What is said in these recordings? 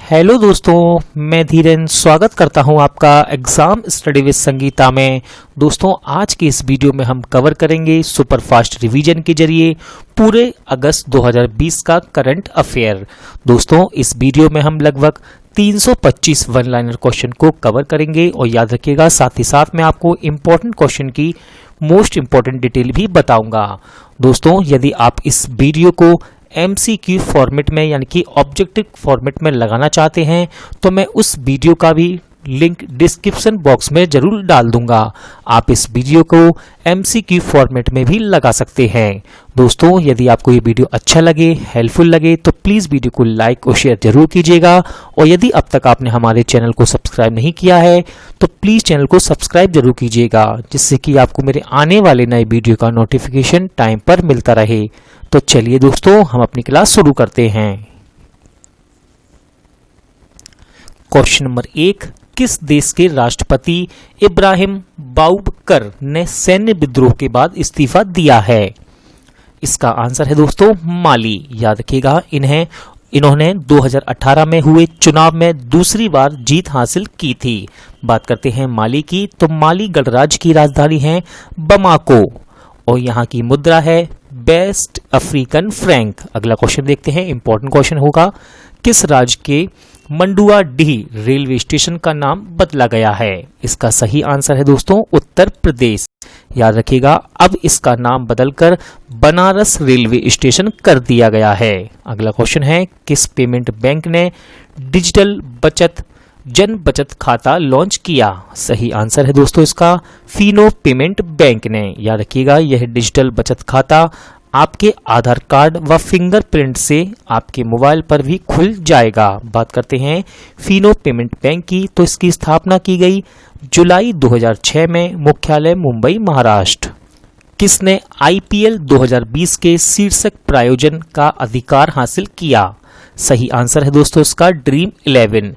Hello दोस्तों, मैं धीरेन स्वागत करता हूं आपका एग्जाम स्टडी विद संगीता में। दोस्तों, आज के इस वीडियो में हम कवर करेंगे सुपर फास्ट रिवीजन के जरिए पूरे अगस्त 2020 का करंट अफेयर। दोस्तों, इस वीडियो में हम लगभग 325 वन लाइनर क्वेश्चन को कवर करेंगे और याद रखिएगा साथ ही साथ मैं आपको इम्पोर्टेंट क्वेश्चन की मोस्ट इम्पोर्टेंट डिटेल भी बताऊंगा। दोस्तों, यदि आप इस वीडियो को MCQ फॉर्मेट में यानी कि ऑब्जेक्टिव फॉर्मेट में लगाना चाहते हैं तो मैं उस वीडियो का भी लिंक डिस्क्रिप्शन बॉक्स में जरूर डाल दूंगा। आप इस वीडियो को MCQ फॉर्मेट में भी लगा सकते हैं। दोस्तों, यदि आपको ये वीडियो अच्छा लगे, हेल्पफुल लगे तो प्लीज़ वीडियो को लाइक और शेयर जरूर कीजिएगा। और यदि अब तक आपने हमारे चैनल को सब्सक्राइब नहीं किया है तो प्लीज़ चैनल को सब्सक्राइब जरूर कीजिएगा, जिससे कि आपको मेरे आने वाले नए वीडियो का नोटिफिकेशन टाइम पर मिलता रहे। तो चलिए दोस्तों, हम अपनी क्लास शुरू करते हैं। क्वेश्चन नंबर 1, किस देश के राष्ट्रपति इब्राहिम बाउबकर ने सैन्य विद्रोह के बाद इस्तीफा दिया है? इसका आंसर है दोस्तों माली। याद रखिएगा, इन्होंने 2018 में हुए चुनाव में दूसरी बार जीत हासिल की थी। बात करते हैं माली की, तो माली गणराज्य की राजधानी है बमाको और यहाँ की मुद्रा है वेस्ट अफ्रीकन फ्रैंक। अगला क्वेश्चन देखते हैं, इंपॉर्टेंट क्वेश्चन होगा, किस राज्य के मंडुआडीह रेलवे स्टेशन का नाम बदला गया है? इसका सही आंसर है दोस्तों उत्तर प्रदेश। याद रखिएगा, अब इसका नाम बदलकर बनारस रेलवे स्टेशन कर दिया गया है। अगला क्वेश्चन है, किस पेमेंट बैंक ने डिजिटल जन बचत खाता लॉन्च किया? सही आंसर है दोस्तों इसका फिनो पेमेंट बैंक ने। याद रखिएगा, यह डिजिटल बचत खाता आपके आधार कार्ड व फिंगरप्रिंट से आपके मोबाइल पर भी खुल जाएगा। बात करते हैं फिनो पेमेंट बैंक की, तो इसकी स्थापना की गई जुलाई 2006 में, मुख्यालय मुंबई महाराष्ट्र। किसने IPL 2020 के शीर्षक प्रायोजन का अधिकार हासिल किया? सही आंसर है दोस्तों इसका ड्रीम 11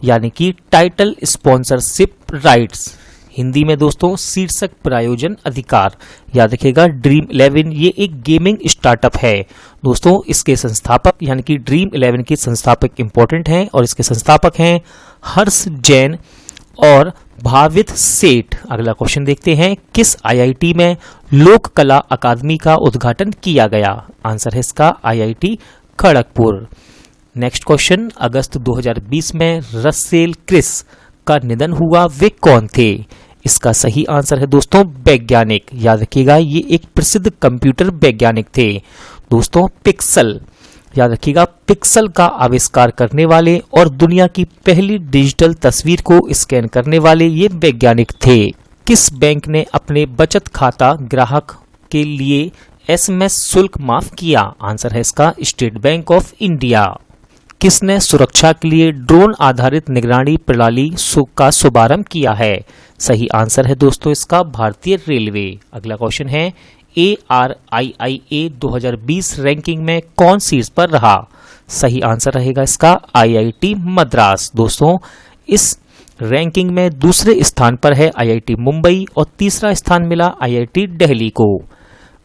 यानी कि टाइटल स्पॉन्सरशिप राइट्स, हिंदी में दोस्तों शीर्षक प्रायोजन अधिकार। याद रखिएगा, ड्रीम 11 ये एक गेमिंग स्टार्टअप है। दोस्तों, इसके संस्थापक यानी कि ड्रीम 11 के संस्थापक इंपॉर्टेंट हैं और इसके संस्थापक हैं हर्ष जैन और भावित सेठ। अगला क्वेश्चन देखते हैं, किस IIT में लोक कला अकादमी का उद्घाटन किया गया? आंसर है इसका IIT खड़गपुर। नेक्स्ट क्वेश्चन, अगस्त 2020 में रसेल क्रिस का निधन हुआ, वे कौन थे? इसका सही आंसर है दोस्तों वैज्ञानिक। याद रखिएगा, ये एक प्रसिद्ध कंप्यूटर वैज्ञानिक थे। दोस्तों, पिक्सल, याद रखिएगा, पिक्सल का आविष्कार करने वाले और दुनिया की पहली डिजिटल तस्वीर को स्कैन करने वाले ये वैज्ञानिक थे। किस बैंक ने अपने बचत खाता ग्राहक के लिए SMS शुल्क माफ किया? आंसर है इसका स्टेट बैंक ऑफ इंडिया। किसने सुरक्षा के लिए ड्रोन आधारित निगरानी प्रणाली का शुभारंभ किया है? सही आंसर है दोस्तों इसका भारतीय रेलवे। अगला क्वेश्चन है, ARIIA 2020 रैंकिंग में कौन शीर्ष पर रहा? सही आंसर रहेगा इसका IIT मद्रास। दोस्तों, इस रैंकिंग में दूसरे स्थान पर है IIT मुंबई और तीसरा स्थान मिला IIT दिल्ली को।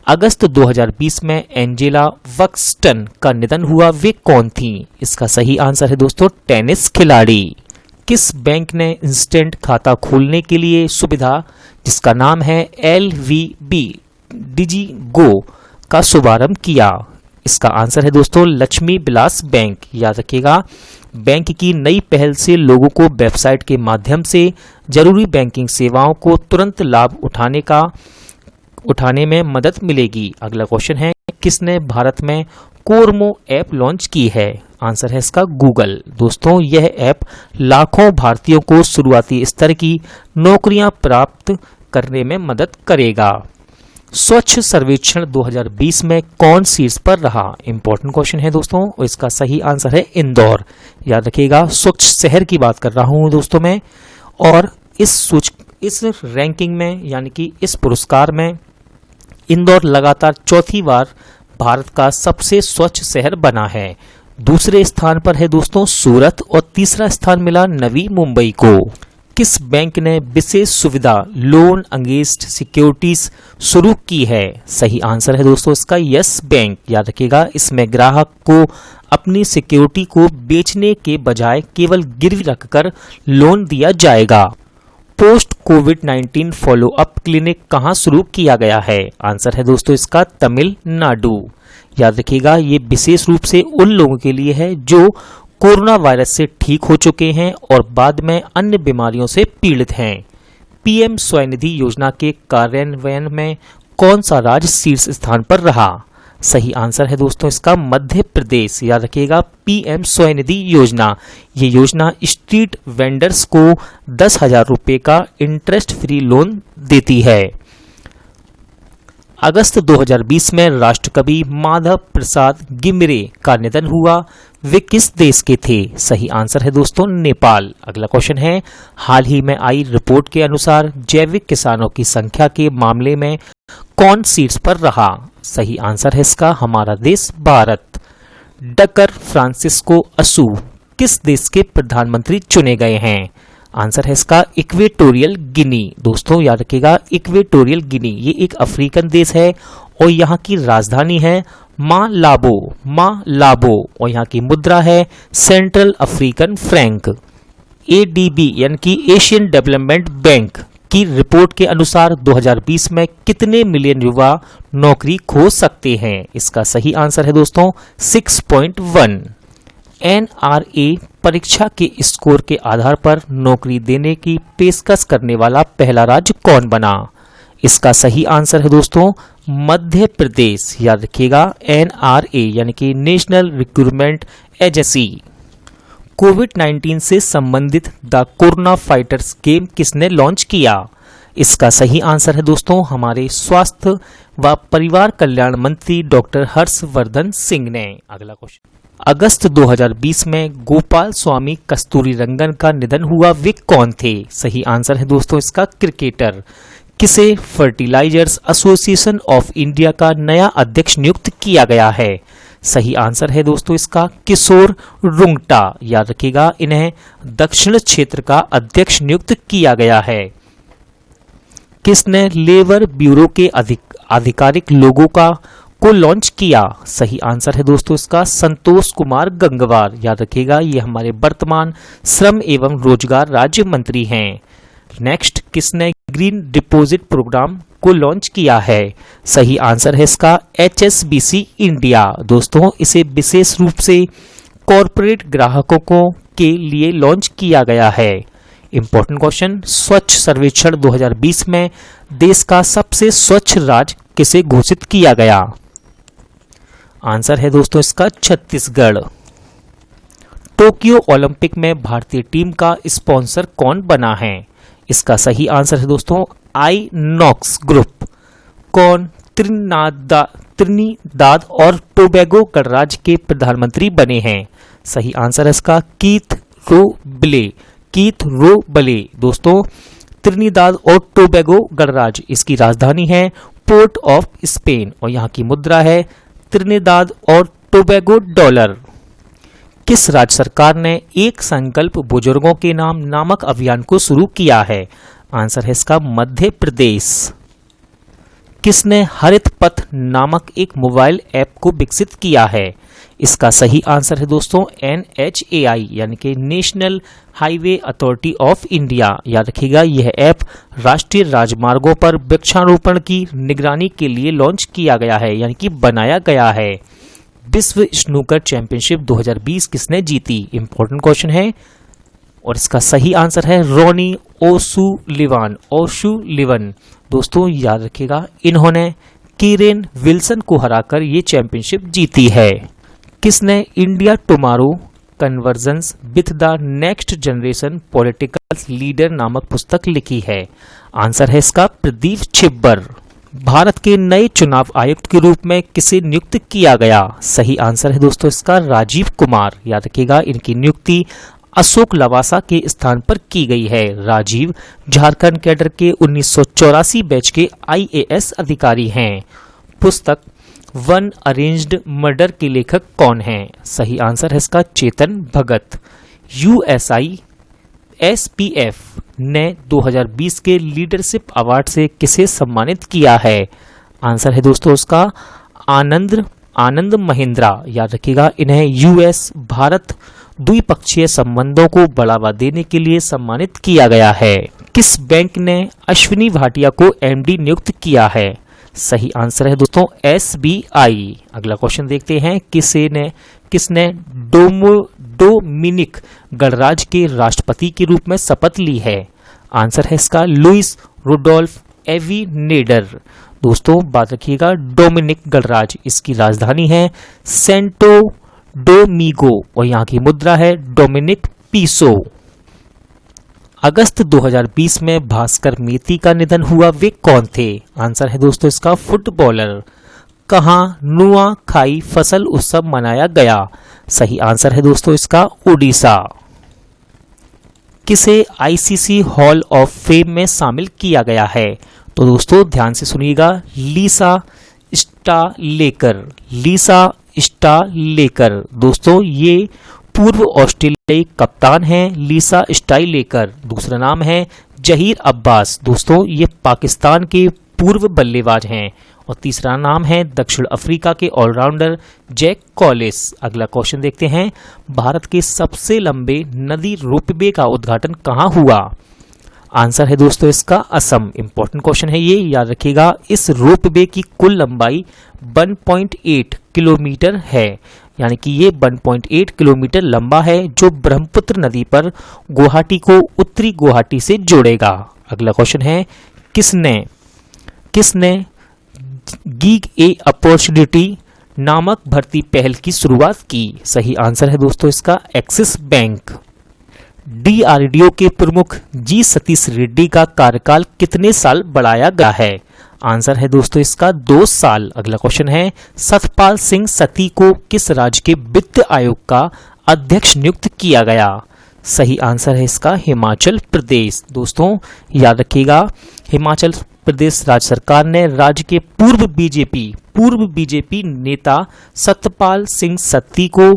अगस्त 2020 में एंजेला वक्सटन का निधन हुआ, वे कौन थीं? इसका सही आंसर है दोस्तों टेनिस खिलाड़ी। किस बैंक ने इंस्टेंट खाता खोलने के लिए सुविधा जिसका नाम है LVB डिजी गो का शुभारंभ किया? इसका आंसर है दोस्तों लक्ष्मी विलास बैंक। याद रखिएगा, बैंक की नई पहल से लोगों को वेबसाइट के माध्यम से जरूरी बैंकिंग सेवाओं को तुरंत लाभ उठाने में मदद मिलेगी। अगला क्वेश्चन है, किसने भारत में कोरमो ऐप लॉन्च की है? आंसर है इसका गूगल। दोस्तों, यह ऐप लाखों भारतीयों को शुरुआती स्तर की नौकरियां प्राप्त करने में मदद करेगा। स्वच्छ सर्वेक्षण 2020 में कौन शीर्ष पर रहा? इंपॉर्टेंट क्वेश्चन है दोस्तों और इसका सही आंसर है इंदौर। याद रखिएगा, स्वच्छ शहर की बात कर रहा हूं दोस्तों मैं। और इस रैंकिंग में यानी कि इस पुरस्कार में इंदौर लगातार चौथी बार भारत का सबसे स्वच्छ शहर बना है। दूसरे स्थान पर है दोस्तों सूरत और तीसरा स्थान मिला नवी मुंबई को। किस बैंक ने विशेष सुविधा लोन अगेंस्ट सिक्योरिटीज शुरू की है? सही आंसर है दोस्तों इसका यस बैंक। याद रखिएगा, इसमें ग्राहक को अपनी सिक्योरिटी को बेचने के बजाय केवल गिरवी रखकर लोन दिया जाएगा। पोस्ट कोविड-19 फॉलो अप क्लिनिक कहां शुरू किया गया है? आंसर है दोस्तों इसका तमिलनाडु। याद रखिएगा, ये विशेष रूप से उन लोगों के लिए है जो कोरोना वायरस से ठीक हो चुके हैं और बाद में अन्य बीमारियों से पीड़ित हैं। पीएम स्वनिधि योजना के कार्यान्वयन में कौन सा राज्य शीर्ष स्थान पर रहा? सही आंसर है दोस्तों इसका मध्य प्रदेश। याद रखिएगा, पीएम स्वनिधि योजना, ये योजना स्ट्रीट वेंडर्स को 10,000 रुपये का इंटरेस्ट फ्री लोन देती है। अगस्त 2020 में राष्ट्रकवि माधव प्रसाद गिमरे का निधन हुआ। वे किस देश के थे? सही आंसर है दोस्तों नेपाल। अगला क्वेश्चन है, हाल ही में आई रिपोर्ट के अनुसार जैविक किसानों की संख्या के मामले में कौन शीर्ष पर रहा? सही आंसर है इसका हमारा देश भारत। डकर फ्रांसिस्को असू किस देश के प्रधानमंत्री चुने गए हैं? आंसर है इसका इक्वेटोरियल गिनी। दोस्तों याद रखिएगा, इक्वेटोरियल गिनी ये एक अफ्रीकन देश है और यहाँ की राजधानी है मालाबो और यहाँ की मुद्रा है सेंट्रल अफ्रीकन फ्रैंक। एडीबी यानी कि एशियन डेवलपमेंट बैंक की रिपोर्ट के अनुसार 2020 में कितने मिलियन युवा नौकरी खो सकते हैं? इसका सही आंसर है दोस्तों 6.1। एनआरए परीक्षा के स्कोर के आधार पर नौकरी देने की पेशकश करने वाला पहला राज्य कौन बना? इसका सही आंसर है दोस्तों मध्य प्रदेश। याद रखिएगा, एनआरए यानी कि नेशनल रिक्रूटमेंट एजेंसी। कोविड-19 से संबंधित द कोरोना फाइटर्स गेम किसने लॉन्च किया? इसका सही आंसर है दोस्तों हमारे स्वास्थ्य व परिवार कल्याण मंत्री डॉक्टर हर्षवर्धन सिंह ने। अगला क्वेश्चन, अगस्त 2020 में गोपाल स्वामी कस्तूरीरंगन का निधन हुआ। वे कौन थे? सही आंसर है दोस्तों इसका क्रिकेटर। किसे फर्टिलाइजर्स एसोसिएशन ऑफ इंडिया का नया अध्यक्ष नियुक्त किया गया है? सही आंसर है दोस्तों इसका किशोर रुंगटा। याद रखिएगा, इन्हें दक्षिण क्षेत्र का अध्यक्ष नियुक्त किया गया है। किसने लेबर ब्यूरो के आधिकारिक लोगो को लॉन्च किया? सही आंसर है दोस्तों इसका संतोष कुमार गंगवार। याद रखिएगा, ये हमारे वर्तमान श्रम एवं रोजगार राज्य मंत्री हैं। नेक्स्ट, किसने ग्रीन डिपॉजिट प्रोग्राम को लॉन्च किया है? सही आंसर है इसका HSBC इंडिया। दोस्तों इसे विशेष रूप से कॉरपोरेट ग्राहकों के लिए लॉन्च किया गया है। इंपॉर्टेंट क्वेश्चन, स्वच्छ सर्वेक्षण 2020 में देश का सबसे स्वच्छ राज्य किसे घोषित किया गया? आंसर है दोस्तों इसका छत्तीसगढ़। टोक्यो ओलंपिक में भारतीय टीम का स्पॉन्सर कौन बना है? इसका सही आंसर है दोस्तों आईनॉक्स ग्रुप। कौन त्रिनिदाद और टोबैगो गणराज्य के प्रधानमंत्री बने हैं? सही आंसर है इसका कीथ रोबले। दोस्तों त्रिनिदाद और टोबैगो गणराज्य, इसकी राजधानी है पोर्ट ऑफ स्पेन और यहाँ की मुद्रा है त्रिनिदाद और टोबैगो डॉलर। किस राज्य सरकार ने एक संकल्प बुजुर्गों के नाम नामक अभियान को शुरू किया है? आंसर है इसका मध्य प्रदेश। किसने हरित पथ नामक एक मोबाइल ऐप को विकसित किया है? इसका सही आंसर है दोस्तों NHAI यानी कि national highway authority of India. याद रखिएगा, यह ऐप राष्ट्रीय राजमार्गों पर वृक्षारोपण की निगरानी के लिए लॉन्च किया गया है यानी कि बनाया गया है। विश्व स्नूकर चैंपियनशिप 2020 किसने जीती? इंपॉर्टेंट क्वेश्चन है और इसका सही आंसर है रोनी ओशुलिवन। दोस्तों याद रखिएगा, इन्होंने कीरेन विल्सन को हराकर ये चैंपियनशिप जीती है। किसने India tomorrow convergence with the next generation political leader नामक पुस्तक लिखी है? आंसर है इसका प्रदीप छिब्बर। भारत के नए चुनाव आयुक्त के रूप में किसे नियुक्त किया गया? सही आंसर है दोस्तों इसका राजीव कुमार। याद रखिएगा, इनकी नियुक्ति अशोक लवासा के स्थान पर की गई है। राजीव झारखंड कैडर के 1984 बैच के IAS अधिकारी हैं। पुस्तक वन अरेंज्ड मर्डर के लेखक कौन हैं? सही आंसर है इसका चेतन भगत। USI SPF ने 2020 के लीडरशिप अवार्ड से किसे सम्मानित किया है? आंसर है दोस्तों उसका आनंद महिंद्रा। याद रखिएगा, इन्हें यूएस भारत द्विपक्षीय संबंधों को बढ़ावा देने के लिए सम्मानित किया गया है। किस बैंक ने अश्विनी भाटिया को एमडी नियुक्त किया है? सही आंसर है दोस्तों एसबीआई। अगला क्वेश्चन देखते हैं, किसने डोमिनिक गणराज्य के राष्ट्रपति के रूप में शपथ ली है? आंसर है इसका लुइस रुडोल्फ एविनेडर। दोस्तों बात रखिएगा, डोमिनिक गणराज्य, इसकी राजधानी है सेंटो डोमिगो और यहाँ की मुद्रा है डोमिनिक पीसो। अगस्त 2020 में भास्कर मेती का निधन हुआ, वे कौन थे? आंसर है दोस्तों इसका फुटबॉलर। कहां नुआखाई फसल उत्सव मनाया गया? सही आंसर है दोस्तों इसका उड़ीसा। किसे आईसीसी हॉल ऑफ फेम में शामिल किया गया है? तो दोस्तों ध्यान से सुनिएगा, लीसा स्टालेकर। दोस्तों ये पूर्व ऑस्ट्रेलियाई कप्तान हैं लीसा स्टाइलेकर। दूसरा नाम है जहीर अब्बास। दोस्तों ये पाकिस्तान के पूर्व बल्लेबाज हैं। और तीसरा नाम है दक्षिण अफ्रीका के ऑलराउंडर जैक कॉलिस। अगला क्वेश्चन देखते हैं, भारत के सबसे लंबे नदी रोपवे का उद्घाटन कहाँ हुआ? आंसर है दोस्तों इसका असम। इंपॉर्टेंट क्वेश्चन है ये, याद रखिएगा। इस रोपवे की कुल लंबाई 1.8 किलोमीटर है, यानी कि ये 1.8 किलोमीटर लंबा है, जो ब्रह्मपुत्र नदी पर गुवाहाटी को उत्तरी गुवाहाटी से जोड़ेगा। अगला क्वेश्चन है, किसने गिग ए अपॉर्चुनिटी नामक भर्ती पहल की शुरुआत की? सही आंसर है दोस्तों इसका एक्सिस बैंक। डीआरडीओ के प्रमुख जी सतीश रेड्डी का कार्यकाल कितने साल बढ़ाया गया है? आंसर है दोस्तों इसका 2 साल। अगला क्वेश्चन है, सतपाल सिंह सती को किस राज्य के वित्त आयोग का अध्यक्ष नियुक्त किया गया? सही आंसर है इसका हिमाचल प्रदेश। दोस्तों याद रखिएगा, हिमाचल प्रदेश राज्य सरकार ने राज्य के पूर्व बीजेपी नेता सतपाल सिंह सत्ती को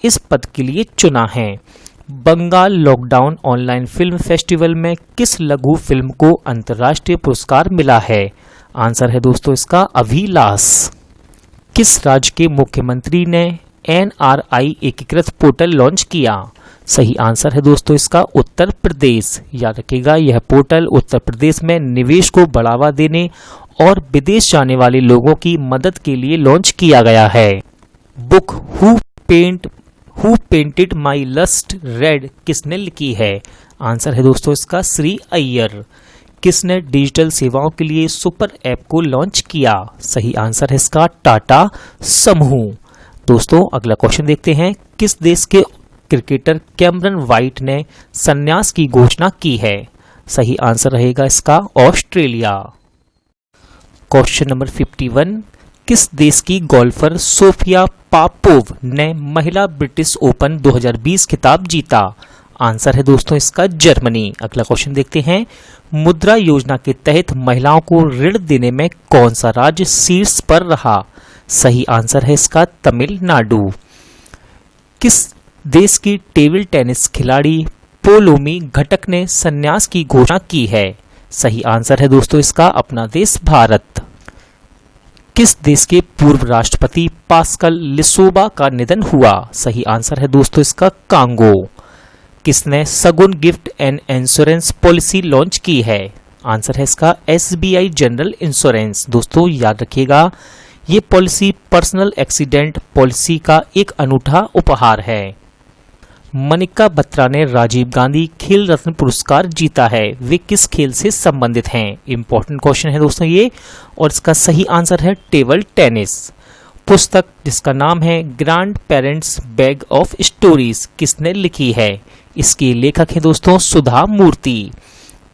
इस पद के लिए चुना है। Bengal lockdown online film festival में किस लघु फिल्म को अंतर्राष्ट्रीय पुरस्कार मिला है? आंसर है दोस्तों इसका अभिलाष। किस राज्य के मुख्यमंत्री ने एनआरआई एकीकृत पोर्टल लॉन्च किया? सही आंसर है दोस्तों इसका उत्तर प्रदेश। याद रखिएगा, यह पोर्टल उत्तर प्रदेश में निवेश को बढ़ावा देने और विदेश जाने वाले लोगों की मदद के लिए लॉन्च किया गया है। Book who painted my lust red किसने लिखी है? आंसर है दोस्तों इसका श्री अय्यर। किसने डिजिटल सेवाओं के लिए सुपर ऐप को लॉन्च किया? सही आंसर है इसका टाटा समूह। दोस्तों अगला क्वेश्चन देखते हैं, किस देश के क्रिकेटर कैमरन वाइट ने संन्यास की घोषणा की है? सही आंसर रहेगा इसका ऑस्ट्रेलिया। क्वेश्चन नंबर 51, किस देश की गोल्फर सोफिया पापोव ने महिला ब्रिटिश ओपन 2020 खिताब जीता? आंसर है दोस्तों इसका जर्मनी। अगला क्वेश्चन देखते हैं, मुद्रा योजना के तहत महिलाओं को ऋण देने में कौन सा राज्य शीर्ष पर रहा? सही आंसर है इसका तमिलनाडु। किस देश की टेबल टेनिस खिलाड़ी पोलोमी घटक ने संन्यास की घोषणा की है? सही आंसर है दोस्तों इसका अपना देश भारत। किस देश के पूर्व राष्ट्रपति पास्कल लिसोबा का निधन हुआ? सही आंसर है दोस्तों इसका कांगो। किसने सगुन gift and insurance policy launch की है? आंसर है इसका एसबीआई जनरल इंश्योरेंस। दोस्तों याद रखिएगा, ये पॉलिसी पर्सनल एक्सीडेंट पॉलिसी का एक अनूठा उपहार है। मनिका बत्रा ने राजीव गांधी खेल रत्न पुरस्कार जीता है, वे किस खेल से संबंधित हैं? इंपॉर्टेंट क्वेश्चन है दोस्तों ये, और इसका सही आंसर है टेबल टेनिस। पुस्तक जिसका नाम है grand parents bag of stories किसने लिखी है? इसके लेखक है दोस्तों सुधा मूर्ति।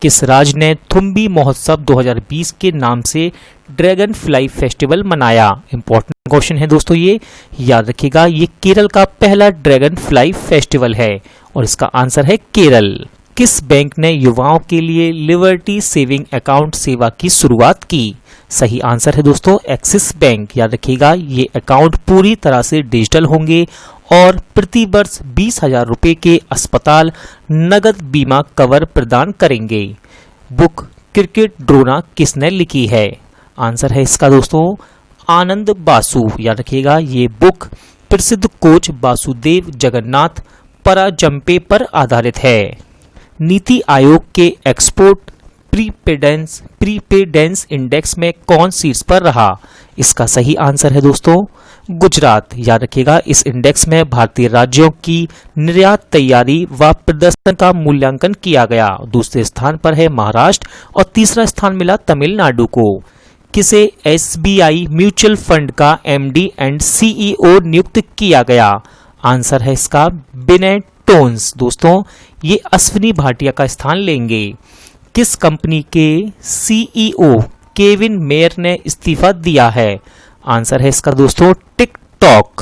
किस राज्य ने थुम्बी महोत्सव 2020 के नाम से ड्रैगन फ्लाई फेस्टिवल मनाया? इंपॉर्टेंट क्वेश्चन है दोस्तों ये, याद रखिएगा, ये केरल का पहला ड्रैगन फ्लाई फेस्टिवल है और इसका आंसर है केरल। किस बैंक ने युवाओं के लिए लिबर्टी सेविंग अकाउंट सेवा की शुरुआत की? सही आंसर है दोस्तों एक्सिस बैंक। याद रखिएगा ये अकाउंट पूरी तरह से डिजिटल होंगे और प्रति वर्ष 20,000 रुपये के अस्पताल नगद बीमा कवर प्रदान करेंगे। बुक क्रिकेट ड्रोना किसने लिखी है? आंसर है इसका दोस्तों आनंद बासु। याद रखिएगा ये बुक प्रसिद्ध कोच वासुदेव जगन्नाथ पराजंपे पर आधारित है। नीति आयोग के एक्सपोर्ट प्रीपेडेंस इंडेक्स में कौन शीर्ष पर रहा? इसका सही आंसर है दोस्तों गुजरात। याद रखिएगा इस इंडेक्स में भारतीय राज्यों की निर्यात तैयारी व प्रदर्शन का मूल्यांकन किया गया। दूसरे स्थान पर है महाराष्ट्र और तीसरा स्थान मिला तमिलनाडु को। किसे SBI म्यूचुअल फंड का MD एंड CEO नियुक्त किया गया? आंसर है इसका विनय टोन्स। दोस्तों ये अश्विनी भाटिया का स्थान लेंगे। किस कंपनी के CEO केविन मेयर ने इस्तीफा दिया है? आंसर है इसका दोस्तों TikTok.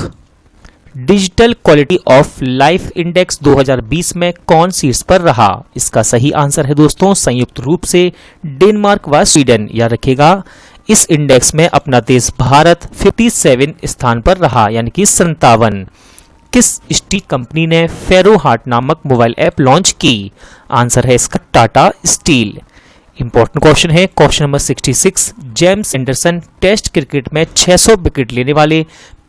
Digital quality of life index 2020 में कौन शीर्ष पर रहा? इसका सही आंसर है दोस्तों संयुक्त रूप से डेनमार्क व स्वीडन। याद रखिएगा इस इंडेक्स में अपना देश भारत 57 स्थान पर रहा यानी कि 57। किस स्टील कंपनी ने फेरो हार्ट नामक मोबाइल ऐप लॉन्च की? आंसर है इसका टाटा स्टील। इंपॉर्टेंट क्वेश्चन है question number 66। James Anderson test cricket में 600 विकेट लेने वाले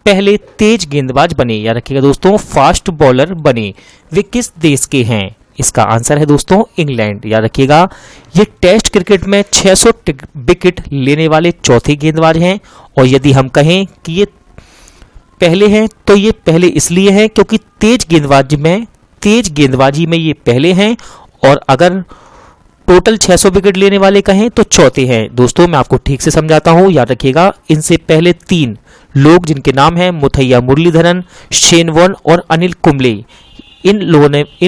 पहले तेज गेंदबाज बने। याद रखिएगा दोस्तों फास्ट बॉलर बने। वे किस देश के हैं? इसका आंसर है दोस्तों इंग्लैंड। याद रखिएगा ये टेस्ट क्रिकेट में 600 विकेट लेने वाले चौथे गेंदबाज हैं और यदि हम कहें कि ये पहले हैं तो ये पहले इसलिए है क्योंकि तेज गेंदबाजी में ये पहले हैं और अगर टोटल 600 विकेट लेने वाले कहें तो चौथे हैं। दोस्तों मैं आपको ठीक से समझाता हूं। याद रखिएगा इनसे पहले 3 लोग जिनके नाम हैं मुथैया मुरलीधरन, शेन वॉर्न और अनिल कुंबले, इन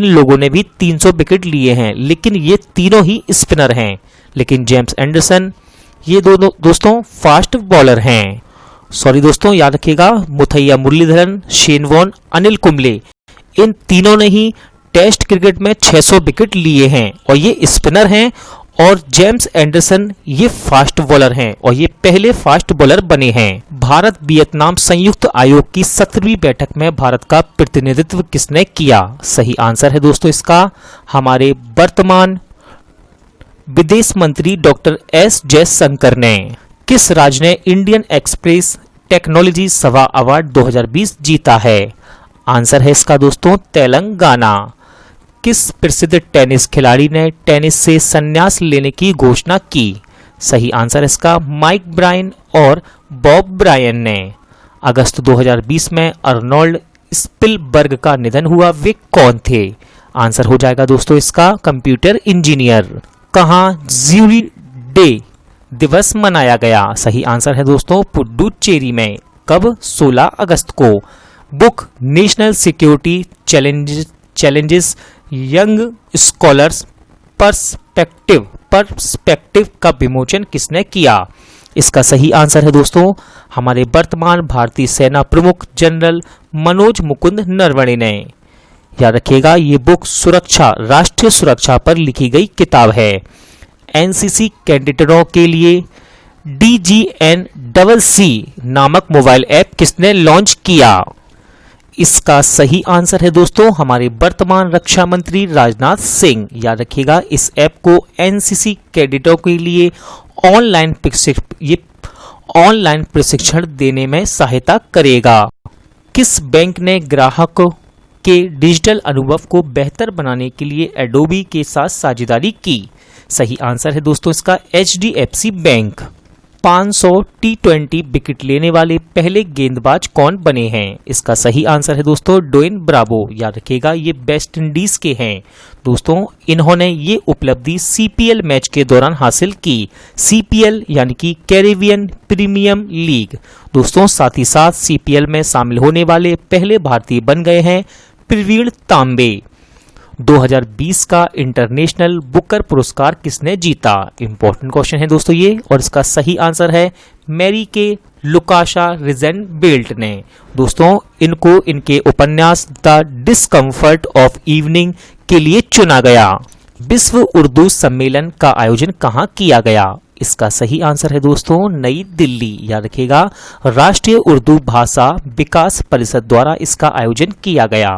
लोगों ने भी 300 विकेट लिए हैं लेकिन ये तीनों ही स्पिनर हैं। लेकिन जेम्स एंडरसन ये दोस्तों फास्ट बॉलर हैं। सॉरी दोस्तों याद रखिएगा मुथैया मुरलीधरन, शेन वॉर्न, अनिल कुंबले इन तीनों ने ही टेस्ट क्रिकेट में 600 विकेट लिए हैं और ये स्पिनर हैं और जेम्स एंडरसन ये फास्ट बॉलर हैं और ये पहले फास्ट बॉलर बने हैं। भारत वियतनाम संयुक्त आयोग की 17वीं बैठक में भारत का प्रतिनिधित्व किसने किया? सही आंसर है दोस्तों इसका हमारे वर्तमान विदेश मंत्री डॉक्टर S जयशंकर ने। किस राज्य ने इंडियन एक्सप्रेस टेक्नोलॉजी सभा अवार्ड 2020 जीता है? आंसर है इसका दोस्तों तेलंगाना। किस प्रसिद्ध टेनिस खिलाड़ी ने टेनिस से संन्यास लेने की घोषणा की? सही आंसर इसका माइक ब्रायन और बॉब ब्रायन ने। अगस्त 2020 में अर्नोल्ड स्पिलबर्ग का निधन हुआ, वे कौन थे? आंसर हो जाएगा दोस्तों इसका कंप्यूटर इंजीनियर। कहाँ ज्यूरी डे दिवस मनाया गया? सही आंसर है दोस्तों पुडुचेरी में। कब? 16 अगस्त को। Book national security challenges young scholars perspective का विमोचन किसने किया? इसका सही आंसर है दोस्तों हमारे वर्तमान भारतीय सेना प्रमुख जनरल मनोज मुकुंद नरवणे ने। याद रखिएगा ये बुक राष्ट्रीय सुरक्षा पर लिखी गई किताब है। NCC कैडेटों के लिए DGNCC नामक मोबाइल ऐप किसने लॉन्च किया? इसका सही आंसर है दोस्तों हमारे वर्तमान रक्षा मंत्री राजनाथ सिंह। याद रखिएगा इस ऐप को NCC कैडेटों के लिए ऑनलाइन प्रशिक्षण देने में सहायता करेगा। किस बैंक ने ग्राहकों के डिजिटल अनुभव को बेहतर बनाने के लिए एडोबी के साथ साझेदारी की? सही आंसर है दोस्तों इसका HDFC बैंक। 500 T20 विकेट लेने वाले पहले गेंदबाज कौन बने हैं? इसका सही आंसर है दोस्तों डोइन ब्रावो। याद रखिएगा ये वेस्ट इंडीज के हैं। दोस्तों इन्होंने ये उपलब्धि CPL मैच के दौरान हासिल की। CPL यानी कि कैरेबियन प्रीमियम लीग। दोस्तों साथ ही साथ CPL में शामिल होने वाले पहले भारतीय बन गए हैं प्रवीण तांबे। 2020 का इंटरनेशनल बुकर पुरस्कार किसने जीता? इंपॉर्टेंट क्वेश्चन है दोस्तों ये और इसका सही आंसर है मैरी के लुकाशा रिजेनबेल्ट ने। दोस्तों इनको इनके उपन्यास द डिस्कम्फर्ट ऑफ इवनिंग के लिए चुना गया। विश्व उर्दू सम्मेलन का आयोजन कहाँ किया गया? इसका सही आंसर है दोस्तों नई दिल्ली। याद रखिएगा राष्ट्रीय उर्दू भाषा विकास परिषद द्वारा इसका आयोजन किया गया।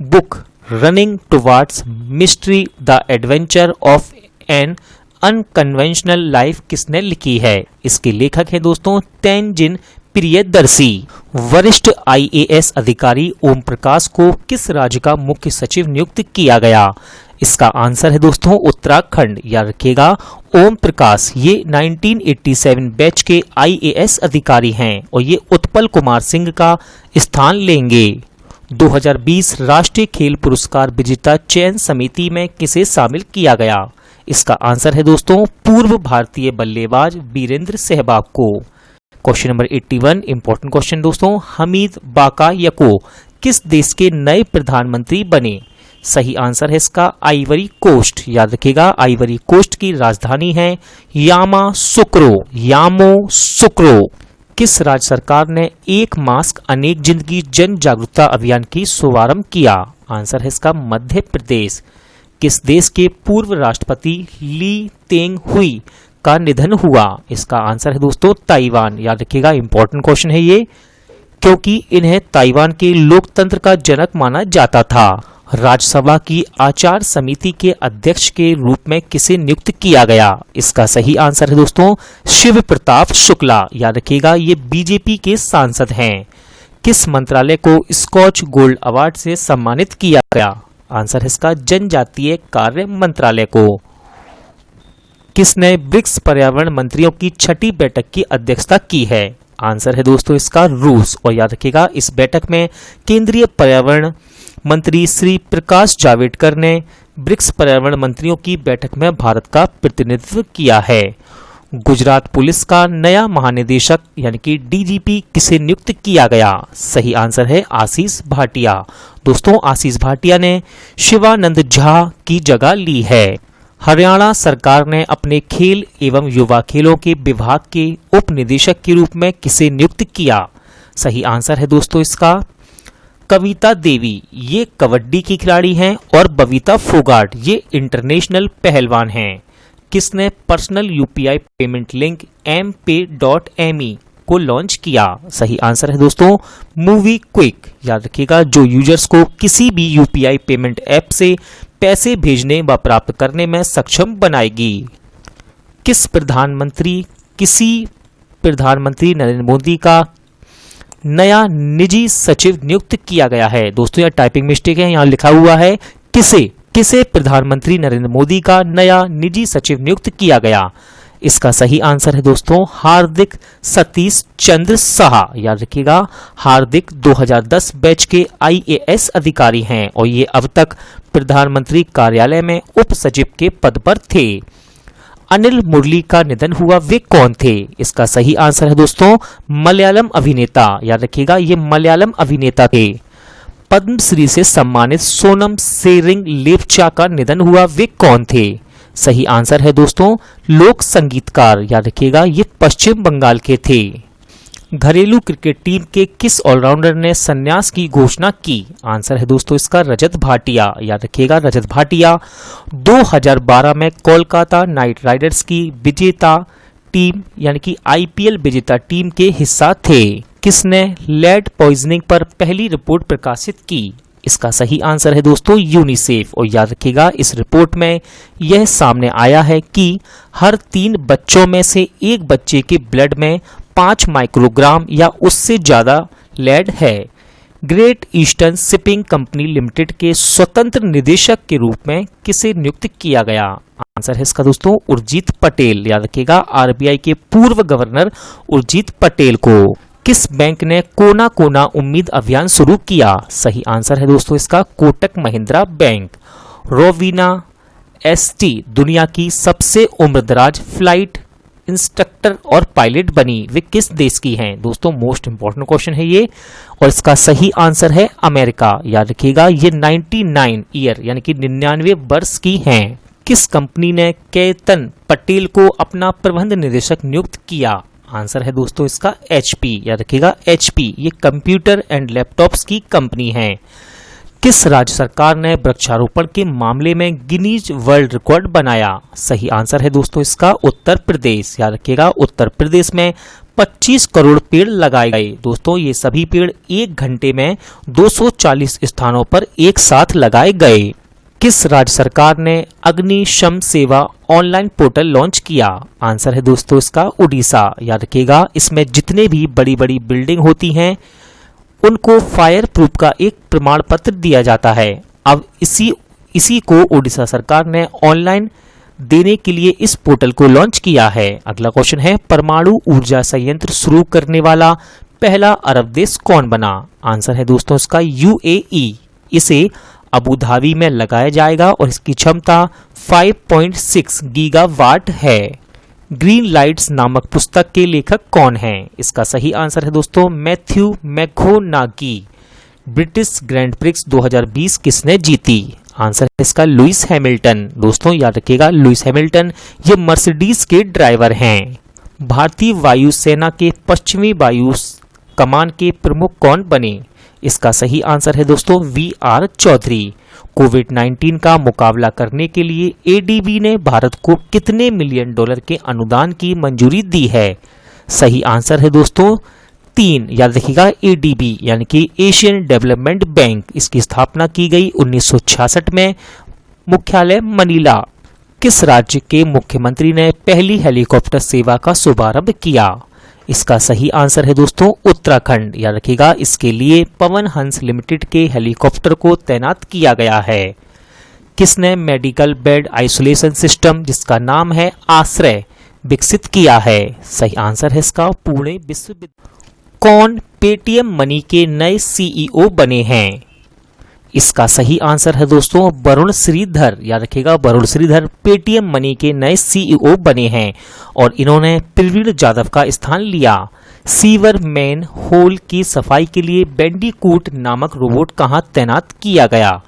Book running towards mystery the adventure of an unconventional life किसने लिखी है? इसके लेखक हैं दोस्तों तेनजिन प्रियदर्शी। वरिष्ठ आईएएस अधिकारी ओम प्रकाश को किस राज्य का मुख्य सचिव नियुक्त किया गया? इसका आंसर है दोस्तों उत्तराखंड। याद रखिएगा ओम प्रकाश ये 1987 बैच के आईएएस अधिकारी हैं और ये उत्पल कुमार सिंह का स्थान लेंगे। 2020 राष्ट्रीय खेल पुरस्कार विजेता चयन समिति में किसे शामिल किया गया? इसका आंसर है दोस्तों पूर्व भारतीय बल्लेबाज वीरेंद्र सहवाग को। क्वेश्चन नंबर 81 इंपॉर्टेंट क्वेश्चन दोस्तों, हमीद बाकायको किस देश के नए प्रधानमंत्री बने? सही आंसर है इसका आइवरी कोस्ट। याद रखिएगा आइवरी कोस्ट की राजधानी है यामोसुक्रो। किस राज्य सरकार ने एक मास्क अनेक जिंदगी जन जागरूकता अभियान की शुभारंभ किया? आंसर है इसका मध्य प्रदेश। किस देश के पूर्व राष्ट्रपति ली तेंग हुई का निधन हुआ? इसका आंसर है दोस्तों ताइवान। याद रखिएगा इंपॉर्टेंट क्वेश्चन है ये, क्योंकि इन्हें ताइवान के लोकतंत्र का जनक माना जाता था। राज्यसभा की आचार समिति के अध्यक्ष के रूप में किसे नियुक्त किया गया? इसका सही आंसर है दोस्तों शिव प्रताप शुक्ला। याद रखिएगा ये बीजेपी के सांसद हैं। किस मंत्रालय को स्कॉच गोल्ड अवार्ड से सम्मानित किया गया? आंसर है इसका जनजातीय कार्य मंत्रालय को। किसने ब्रिक्स पर्यावरण मंत्रियों की छठी बैठक की अध्यक्षता की है? आंसर है दोस्तों इसका रूस। और याद रखिएगा इस बैठक में केंद्रीय पर्यावरण मंत्री श्री प्रकाश जावड़ेकर ने ब्रिक्स पर्यावरण मंत्रियों की बैठक में भारत का प्रतिनिधित्व किया है। गुजरात पुलिस का नया महानिदेशक यानी कि डीजीपी किसे नियुक्त किया गया? सही आंसर है आशीष भाटिया। दोस्तों आशीष भाटिया ने शिवानंद झा की जगह ली है। हरियाणा सरकार ने अपने खेल एवं युवा खेलों के विभाग के उप निदेशक के रूप में किसे नियुक्त किया? सही आंसर है दोस्तों इसका कविता देवी। ये कबड्डी की खिलाड़ी हैं और बबीता फोगाट ये इंटरनेशनल पहलवान हैं। किसने personal UPI payment link MPay.me को लॉन्च किया? सही आंसर है दोस्तों मूवी क्विक। याद रखिएगा जो यूजर्स को किसी भी यूपीआई पेमेंट ऐप से पैसे भेजने व प्राप्त करने में सक्षम बनाएगी। किसी प्रधानमंत्री नरेंद्र मोदी का नया निजी सचिव नियुक्त किया गया है? दोस्तों यह टाइपिंग मिस्टेक है, यहाँ लिखा हुआ है किसे प्रधानमंत्री नरेंद्र मोदी का नया निजी सचिव नियुक्त किया गया? इसका सही आंसर है दोस्तों हार्दिक सतीश चंद्र साहा। याद रखिएगा हार्दिक 2010 बैच के आईएएस अधिकारी हैं और ये अब तक प्रधानमंत्री कार्यालय में उप सचिव के पद पर थे। अनिल मुरली का निधन हुआ, वे कौन थे? इसका सही आंसर है दोस्तों मलयालम अभिनेता। याद रखिएगा ये मलयालम अभिनेता थे। पद्मश्री से सम्मानित सोनम सेरिंग लेप्चा का निधन हुआ, वे कौन थे? सही आंसर है दोस्तों लोक संगीतकार। याद रखिएगा ये पश्चिम बंगाल के थे। घरेलू क्रिकेट टीम के किस ऑलराउंडर ने संन्यास की घोषणा की? आंसर है दोस्तों इसका रजत भाटिया। याद रखिएगा रजत भाटिया 2012 में कोलकाता नाइट राइडर्स की विजेता टीम यानी कि आईपीएल विजेता टीम के हिस्सा थे। किसने लेड पॉइजनिंग पर पहली रिपोर्ट प्रकाशित की? इसका सही आंसर है दोस्तों यूनिसेफ। और याद रखिएगा इस रिपोर्ट में यह सामने आया है कि हर 3 बच्चों में से एक बच्चे के ब्लड में 5 माइक्रोग्राम या उससे ज्यादा लेड है। Great eastern shipping company limited के स्वतंत्र निदेशक के रूप में किसे नियुक्त किया गया? आंसर है इसका दोस्तों उर्जित पटेल। याद रखिएगा आरबीआई के पूर्व गवर्नर उर्जित पटेल को। किस बैंक ने कोना कोना उम्मीद अभियान शुरू किया? सही आंसर है दोस्तों इसका कोटक महिंद्रा बैंक। रोवीना एसटी दुनिया की सबसे उम्रदराज फ्लाइट इंस्ट्रक्टर और पायलट बनी, वे किस देश की हैं? दोस्तों मोस्ट इंपॉर्टेंट क्वेश्चन है ये और इसका सही आंसर है अमेरिका। याद रखिएगा ये 99 ईयर यानी कि 99 वर्ष की हैं। किस कंपनी ने केतन पटेल को अपना प्रबंध निदेशक नियुक्त किया? आंसर है दोस्तों इसका HP। याद रखिएगा HP ये कंप्यूटर एंड लैपटॉप्स की कंपनी है। किस राज्य सरकार ने वृक्षारोपण के मामले में गिनीज वर्ल्ड रिकॉर्ड बनाया? सही आंसर है दोस्तों इसका उत्तर प्रदेश। याद रखिएगा उत्तर प्रदेश में 25 करोड़ पेड़ लगाए गए। दोस्तों ये सभी पेड़ 1 घंटे में 240 स्थानों पर एक साथ लगाए गए। किस राज्य सरकार ने अग्निशम सेवा ऑनलाइन पोर्टल लॉन्च किया? आंसर है दोस्तों इसका उड़ीसा। याद रखिएगा इसमें जितने भी बड़ी बड़ी बिल्डिंग होती हैं उनको फायर प्रूफ का एक प्रमाण पत्र दिया जाता है। अब इसी को उड़ीसा सरकार ने ऑनलाइन देने के लिए इस पोर्टल को लॉन्च किया है। अगला क्वेश्चन है परमाणु ऊर्जा संयंत्र शुरू करने वाला पहला अरब देश कौन बना? आंसर है दोस्तों इसका यूएई। इसे अबू धाबी में लगाया जाएगा और इसकी क्षमता 5.6 गीगावाट है। ग्रीन लाइट्स नामक पुस्तक के लेखक कौन हैं? इसका सही आंसर है दोस्तों मैथ्यू मैकगोनागी। ब्रिटिश ग्रैंड प्रिक्स 2020 किसने जीती? आंसर है इसका लुइस हैमिल्टन। दोस्तों याद रखिएगा लुइस हैमिल्टन ये मर्सिडीज के ड्राइवर हैं। भारतीय वायुसेना के पश्चिमी वायु कमान के प्रमुख कौन बने? इसका सही आंसर है दोस्तों वी.आर. चौधरी। कोविड-19 का मुकाबला करने के लिए एडीबी ने भारत को कितने मिलियन डॉलर के अनुदान की मंजूरी दी है? सही आंसर है दोस्तों 3। याद रखिएगा एडीबी यानी कि एशियन डेवलपमेंट बैंक। इसकी स्थापना की गई 1966 में। मुख्यालय मनीला। किस राज्य के मुख्यमंत्री ने पहली हेलीकॉप्टर सेवा का शुभारंभ किया? इसका सही आंसर है दोस्तों उत्तराखंड। याद रखिएगा इसके लिए पवन हंस लिमिटेड के हेलीकॉप्टर को तैनात किया गया है। किसने मेडिकल बेड आइसोलेशन सिस्टम जिसका नाम है आश्रय विकसित किया है? सही आंसर है इसका पुणे विश्वविद्यालय। कौन पेटीएम मनी के नए सीईओ बने हैं? इसका सही आंसर है दोस्तों वरुण श्रीधर। याद रखिएगा वरुण श्रीधर पेटीएम मनी के नए सीईओ बने हैं और इन्होंने प्रवीण जाधव का स्थान लिया। सीवर मैन होल की सफाई के लिए बैंडीकूट नामक रोबोट कहां तैनात किया गया?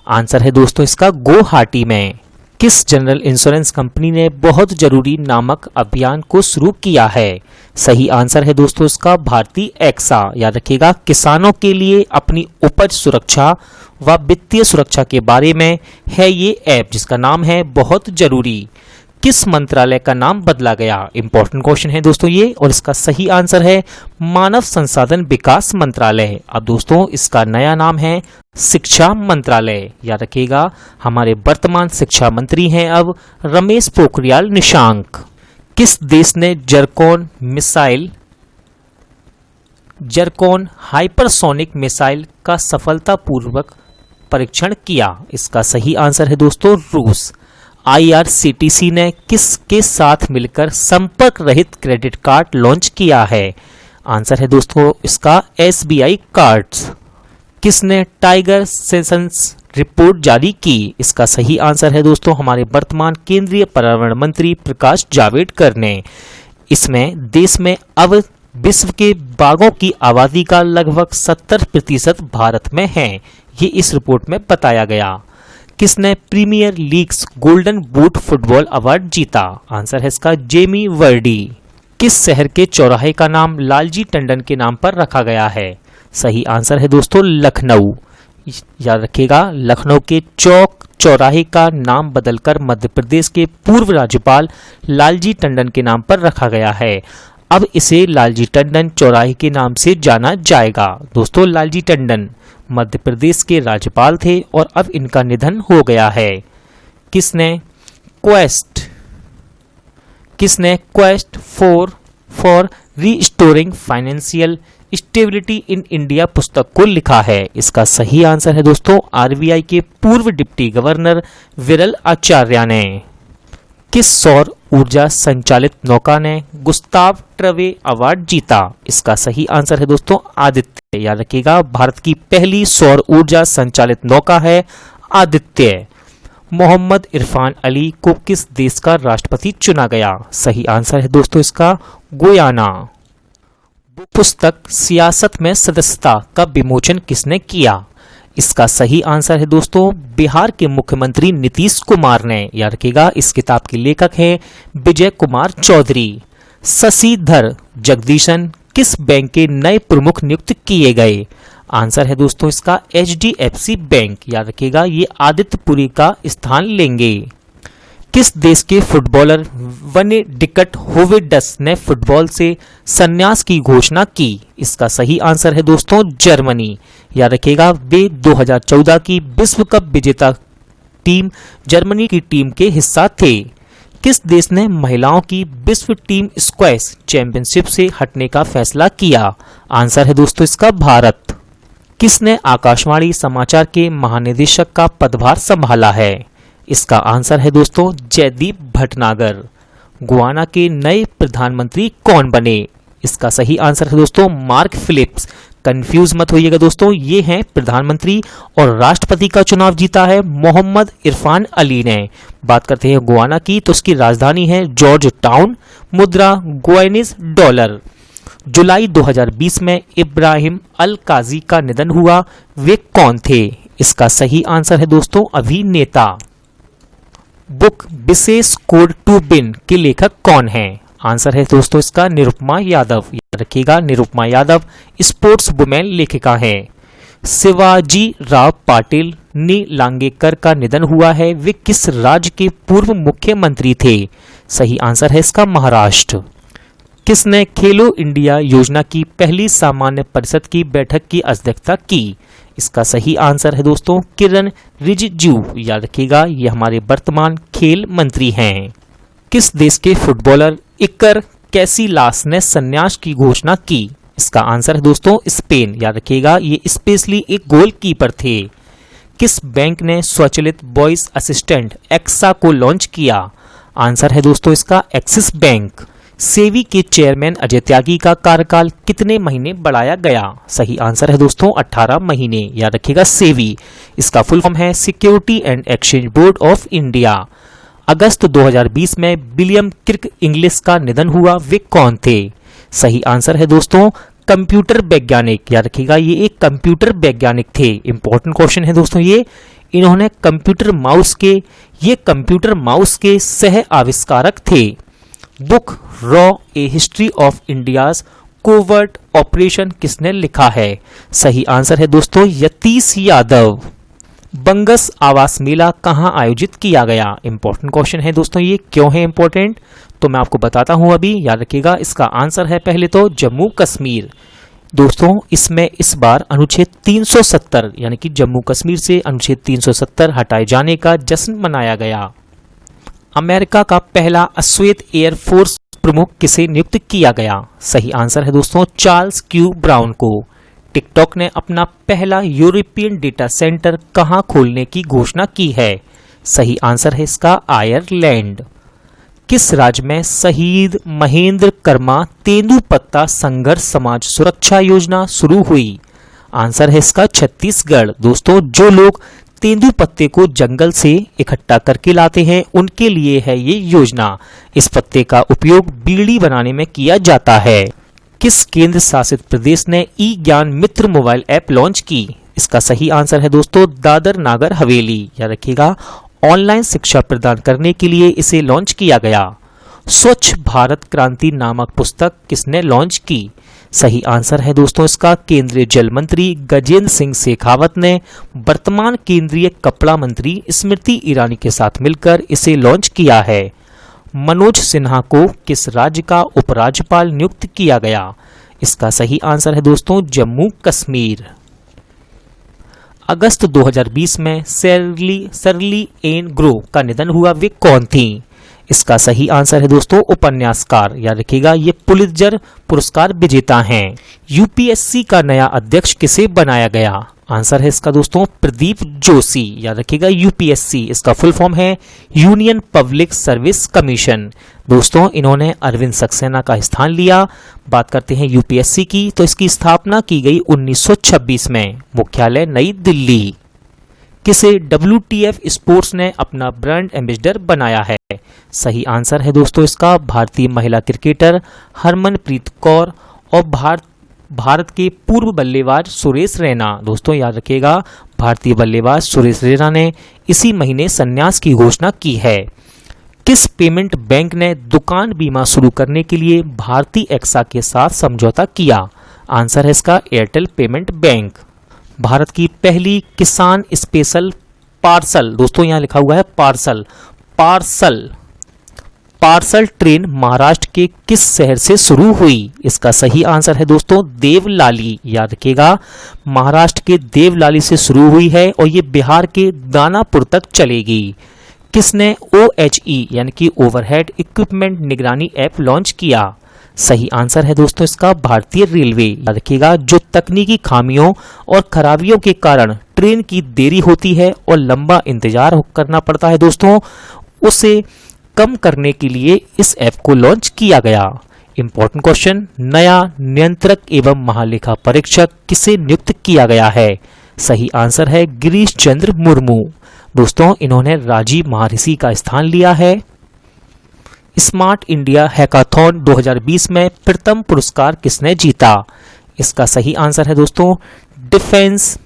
आंसर है दोस्तों इसका गुवाहाटी में। किस जनरल इंश्योरेंस कंपनी ने बहुत जरूरी नामक अभियान को शुरू किया है? सही आंसर है दोस्तों इसका भारतीय एक्सा। याद रखिएगा किसानों के लिए अपनी उपज सुरक्षा व वित्तीय सुरक्षा के बारे में है ये ऐप जिसका नाम है बहुत जरूरी। किस मंत्रालय का नाम बदला गया? इंपॉर्टेंट क्वेश्चन है दोस्तों ये और इसका सही आंसर है मानव संसाधन विकास मंत्रालय। अब दोस्तों इसका नया नाम है शिक्षा मंत्रालय। याद रखिएगा हमारे वर्तमान शिक्षा मंत्री हैं अब रमेश पोखरियाल निशंक। किस देश ने जरकोन हाइपरसोनिक मिसाइल का सफलतापूर्वक परीक्षण किया? इसका सही आंसर है दोस्तों रूस। आईआरसीटीसी ने किसके साथ मिलकर संपर्क रहित क्रेडिट कार्ड लॉन्च किया है? आंसर है दोस्तों इसका एसबीआई कार्ड्स। किसने टाइगर सेशंस रिपोर्ट जारी की? इसका सही आंसर है दोस्तों हमारे वर्तमान केंद्रीय पर्यावरण मंत्री प्रकाश जावड़ेकर ने। इसमें देश में अब विश्व के बाघों की आबादी का लगभग 70% भारत में है, ये इस रिपोर्ट में बताया गया। किसने premier league's golden boot football award जीता? आंसर है इसका जेमी वर्डी। किस शहर के चौराहे का नाम लालजी टंडन के नाम पर रखा गया है? सही आंसर है दोस्तों लखनऊ। याद रखिएगा लखनऊ के चौक चौराहे का नाम बदलकर मध्य प्रदेश के पूर्व राज्यपाल लालजी टंडन के नाम पर रखा गया है। अब इसे लालजी टंडन चौराहे के नाम से जाना जाएगा। दोस्तों लालजी टंडन मध्य प्रदेश के राज्यपाल थे और अब इनका निधन हो गया है। किसने quest for restoring financial stability in India पुस्तक को लिखा है? इसका सही आंसर है दोस्तों आरबीआई के पूर्व डिप्टी गवर्नर विरल आचार्य ने। किस सौर ऊर्जा संचालित नौका ने गुस्ताव ट्रवे अवार्ड जीता? इसका सही आंसर है दोस्तों आदित्य। याद रखिएगा भारत की पहली सौर ऊर्जा संचालित नौका है आदित्य। मोहम्मद इरफान अली को किस देश का राष्ट्रपति चुना गया? सही आंसर है दोस्तों इसका गुयाना। पुस्तक सियासत में सदस्यता का विमोचन किसने किया? इसका सही आंसर है दोस्तों बिहार के मुख्यमंत्री नीतीश कुमार ने। याद रखिएगा इस किताब के लेखक हैं विजय कुमार चौधरी। शशिधर जगदीशन किस बैंक के नए प्रमुख नियुक्त किए गए? आंसर है दोस्तों इसका HDFC बैंक। याद रखिएगा ये आदित्यपुरी का स्थान लेंगे। किस देश के फुटबॉलर वने डिकट होवेडस ने फुटबॉल से संन्यास की घोषणा की? इसका सही आंसर है दोस्तों जर्मनी। याद रखिएगा वे 2014 की विश्व कप विजेता टीम जर्मनी की टीम के हिस्सा थे। किस देश ने महिलाओं की विश्व टीम स्क्वैश चैंपियनशिप से हटने का फैसला किया? आंसर है दोस्तों इसका भारत। किसने आकाशवाणी समाचार के महानिदेशक का पदभार संभाला है? इसका आंसर है दोस्तों जयदीप भटनागर। गुयाना के नए प्रधानमंत्री कौन बने? इसका सही आंसर है दोस्तों मार्क फिलिप्स। कंफ्यूज मत होइएगा दोस्तों, ये हैं प्रधानमंत्री, और राष्ट्रपति का चुनाव जीता है मोहम्मद इरफान अली ने। बात करते हैं गुयाना की, तो उसकी राजधानी है जॉर्ज टाउन, मुद्रा गुयानीज डॉलर। जुलाई 2020 में इब्राहिम अल काजी का निधन हुआ, वे कौन थे? इसका सही आंसर है दोस्तों अभिनेता। बुक विशेष कोड टू बिन के लेखक कौन है? आंसर है दोस्तों इसका निरुपमा यादव। याद रखिएगा निरुपमा यादव स्पोर्ट्स वुमेन लेखिका है। शिवाजी राव पाटिल नीलांगेकर का निधन हुआ है, वे किस राज्य के पूर्व मुख्यमंत्री थे? सही आंसर है इसका महाराष्ट्र। किसने खेलो इंडिया योजना की पहली सामान्य परिषद की बैठक की अध्यक्षता की? इसका सही आंसर है दोस्तों किरण रिजिजू। याद रखिएगा ये हमारे वर्तमान खेल मंत्री हैं। किस देश के फुटबॉलर इकर कैसिलास ने संन्यास की घोषणा की? इसका आंसर है दोस्तों स्पेन। याद रखिएगा ये स्पेशली एक गोलकीपर थे। किस बैंक ने स्वचालित वॉइस असिस्टेंट एक्सा को लॉन्च किया? आंसर है दोस्तों इसका एक्सिस बैंक। सेवी के चेयरमैन अजय त्यागी का कार्यकाल कितने महीने बढ़ाया गया? सही आंसर है दोस्तों 18 महीने। याद रखिएगा सेवी इसका फुल फॉर्म है security and exchange board of India. अगस्त 2020 में विलियम किर्क इंग्लिश का निधन हुआ, वे कौन थे? सही आंसर है दोस्तों कंप्यूटर वैज्ञानिक। याद रखिएगा ये एक कंप्यूटर वैज्ञानिक थे। इंपॉर्टेंट क्वेश्चन है दोस्तों ये। इन्होंने कंप्यूटर माउस के सह आविष्कारक थे। Book raw A history of India's covert operation किसने लिखा है? सही आंसर है दोस्तों यतीश यादव। बंगस आवास मेला कहां आयोजित किया गया? इंपॉर्टेंट क्वेश्चन है दोस्तों ये। क्यों है इंपॉर्टेंट तो मैं आपको बताता हूं अभी। याद रखिएगा इसका आंसर है पहले तो जम्मू कश्मीर। दोस्तों इसमें इस बार अनुच्छेद 370 यानी कि जम्मू कश्मीर से अनुच्छेद 370 हटाए जाने का जश्न मनाया गया। अमेरिका का पहला अश्वेत एयरफोर्स प्रमुख किसे नियुक्त किया गया? सही आंसर है दोस्तों चार्ल्स क्यू ब्राउन को। टिकटॉक ने अपना पहला यूरोपियन डेटा सेंटर कहां खोलने की घोषणा की है? सही आंसर है इसका आयरलैंड। किस राज्य में शहीद महेंद्र कर्मा तेंदुपत्ता संघर्ष समाज सुरक्षा योजना शुरू हुई? आंसर है इसका छत्तीसगढ़। दोस्तों जो लोग तेंदुपत्ते को जंगल से इकट्ठा करके लाते हैं उनके लिए है ये योजना। इस पत्ते का उपयोग बीड़ी बनाने में किया जाता है। किस केंद्र शासित प्रदेश ने ई ज्ञान मित्र मोबाइल ऐप लॉन्च की? इसका सही आंसर है दोस्तों दादर नागर हवेली। याद रखिएगा ऑनलाइन शिक्षा प्रदान करने के लिए इसे लॉन्च किया गया। स्वच्छ भारत क्रांति नामक पुस्तक किसने लॉन्च की? सही आंसर है दोस्तों इसका केंद्रीय जल मंत्री गजेंद्र सिंह शेखावत ने वर्तमान केंद्रीय कपड़ा मंत्री स्मृति ईरानी के साथ मिलकर इसे लॉन्च किया है। मनोज सिन्हा को किस राज्य का उपराज्यपाल नियुक्त किया गया? इसका सही आंसर है दोस्तों जम्मू कश्मीर। अगस्त 2020 में शर्ली एन ग्रो का निधन हुआ, वे कौन थी? इसका सही आंसर है दोस्तों उपन्यासकार। याद रखिएगा ये पुलित्जर पुरस्कार विजेता हैं। यूपीएससी का नया अध्यक्ष किसे बनाया गया? आंसर है इसका दोस्तों प्रदीप जोशी। याद रखिएगा यूपीएससी इसका फुल फॉर्म है यूनियन पब्लिक सर्विस कमीशन। दोस्तों इन्होंने अरविंद सक्सेना का स्थान लिया। बात करते हैं यूपीएससी की, तो इसकी स्थापना की गई 1926 में, मुख्यालय नई दिल्ली। किसे WTF स्पोर्ट्स ने अपना ब्रांड एम्बेसडर बनाया है? सही आंसर है दोस्तों इसका भारतीय महिला क्रिकेटर हरमनप्रीत कौर और भारत के पूर्व बल्लेबाज सुरेश रैना। दोस्तों याद रखिएगा भारतीय बल्लेबाज सुरेश रैना ने इसी महीने संन्यास की घोषणा की है। किस पेमेंट बैंक ने दुकान बीमा शुरू करने के लिए भारतीय एक्सा के साथ समझौता किया? आंसर है इसका एयरटेल पेमेंट बैंक। भारत की पहली किसान स्पेशल पार्सल, दोस्तों यहां लिखा हुआ है पार्सल ट्रेन महाराष्ट्र के किस शहर से शुरू हुई? इसका सही आंसर है दोस्तों देवलाली। याद रखिएगा, महाराष्ट्र के देवलाली से शुरू हुई है और ये बिहार के दानापुर तक चलेगी। किसने OHE यानी कि ओवरहेड इक्विपमेंट निगरानी ऐप लॉन्च किया? सही आंसर है दोस्तों इसका भारतीय रेलवे। याद रखिएगा, जो तकनीकी खामियों और खराबियों के कारण ट्रेन की देरी होती है और लंबा इंतजार करना पड़ता है दोस्तों, उसे कम करने के लिए इस ऐप को लॉन्च किया गया। इंपॉर्टेंट क्वेश्चन, नया नियंत्रक एवं महालेखा परीक्षक किसे नियुक्त किया गया है? सही आंसर है गिरीश चंद्र मुर्मू। दोस्तों इन्होंने राजीव महर्षि का स्थान लिया है। स्मार्ट इंडिया हैकाथॉन 2020 में प्रथम पुरस्कार किसने जीता? इसका सही आंसर है दोस्तों defence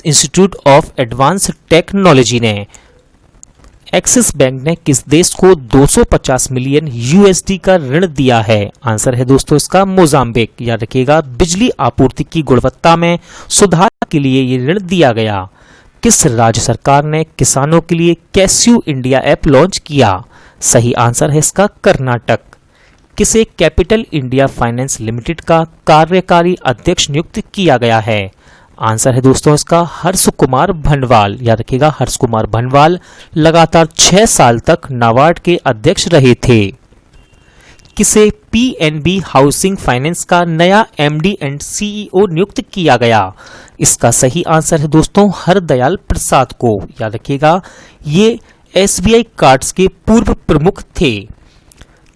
institute of advance technology ने। एक्सिस बैंक ने किस देश को 250 मिलियन USD का ऋण दिया है? आंसर है दोस्तों इसका मोजाम्बिक। याद रखिएगा, बिजली आपूर्ति की गुणवत्ता में सुधार के लिए ये ऋण दिया गया। किस राज्य सरकार ने किसानों के लिए कैस्यू इंडिया ऐप लॉन्च किया? सही आंसर है इसका कर्नाटक। किसे कैपिटल इंडिया फाइनेंस लिमिटेड का कार्यकारी अध्यक्ष नियुक्त किया गया है? आंसर है दोस्तों इसका हर्ष कुमार भंडवाल। याद रखिएगा, हर्ष कुमार भंडवाल लगातार 6 साल तक नाबार्ड के अध्यक्ष रहे थे। किसे PNB हाउसिंग फाइनेंस का नया MD एंड CEO नियुक्त किया गया? इसका सही आंसर है दोस्तों हरदयाल प्रसाद को। याद रखिएगा, ये SBI कार्ड्स के पूर्व प्रमुख थे।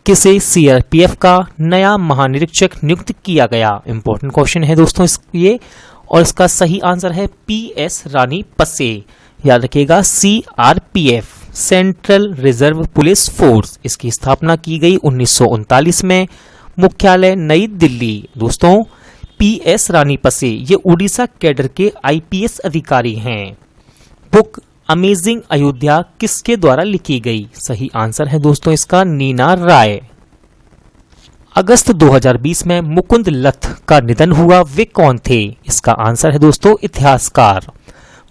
किसे CRPF का नया महानिरीक्षक नियुक्त किया गया? इंपॉर्टेंट क्वेश्चन है दोस्तों ये, और इसका सही आंसर है PS रानी पसे। याद रखिएगा, CRPF central reserve police force, इसकी स्थापना की गई 1939 में, मुख्यालय नई दिल्ली। दोस्तों PS रानी पसे ये उड़ीसा कैडर के IPS अधिकारी हैं। बुक अमेजिंग अयोध्या किसके द्वारा लिखी गई? सही आंसर है दोस्तों इसका नीना राय। अगस्त 2020 में मुकुंद लथ का निधन हुआ, वे कौन थे? इसका आंसर है दोस्तों इतिहासकार।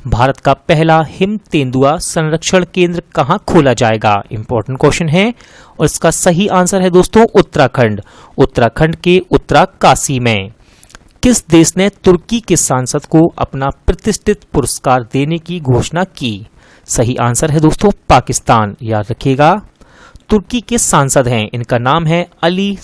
भारत का पहला हिम तेंदुआ संरक्षण केंद्र कहां खोला जाएगा? इंपॉर्टेंट क्वेश्चन है, और इसका सही आंसर है दोस्तों उत्तराखंड के उत्तराकाशी में। किस देश ने तुर्की के सांसद को अपना प्रतिष्ठित पुरस्कार देने की घोषणा की? सही आंसर है दोस्तों पाकिस्तान। याद रखिएगा, तुर्की के सांसद हैं, इनका नाम है अली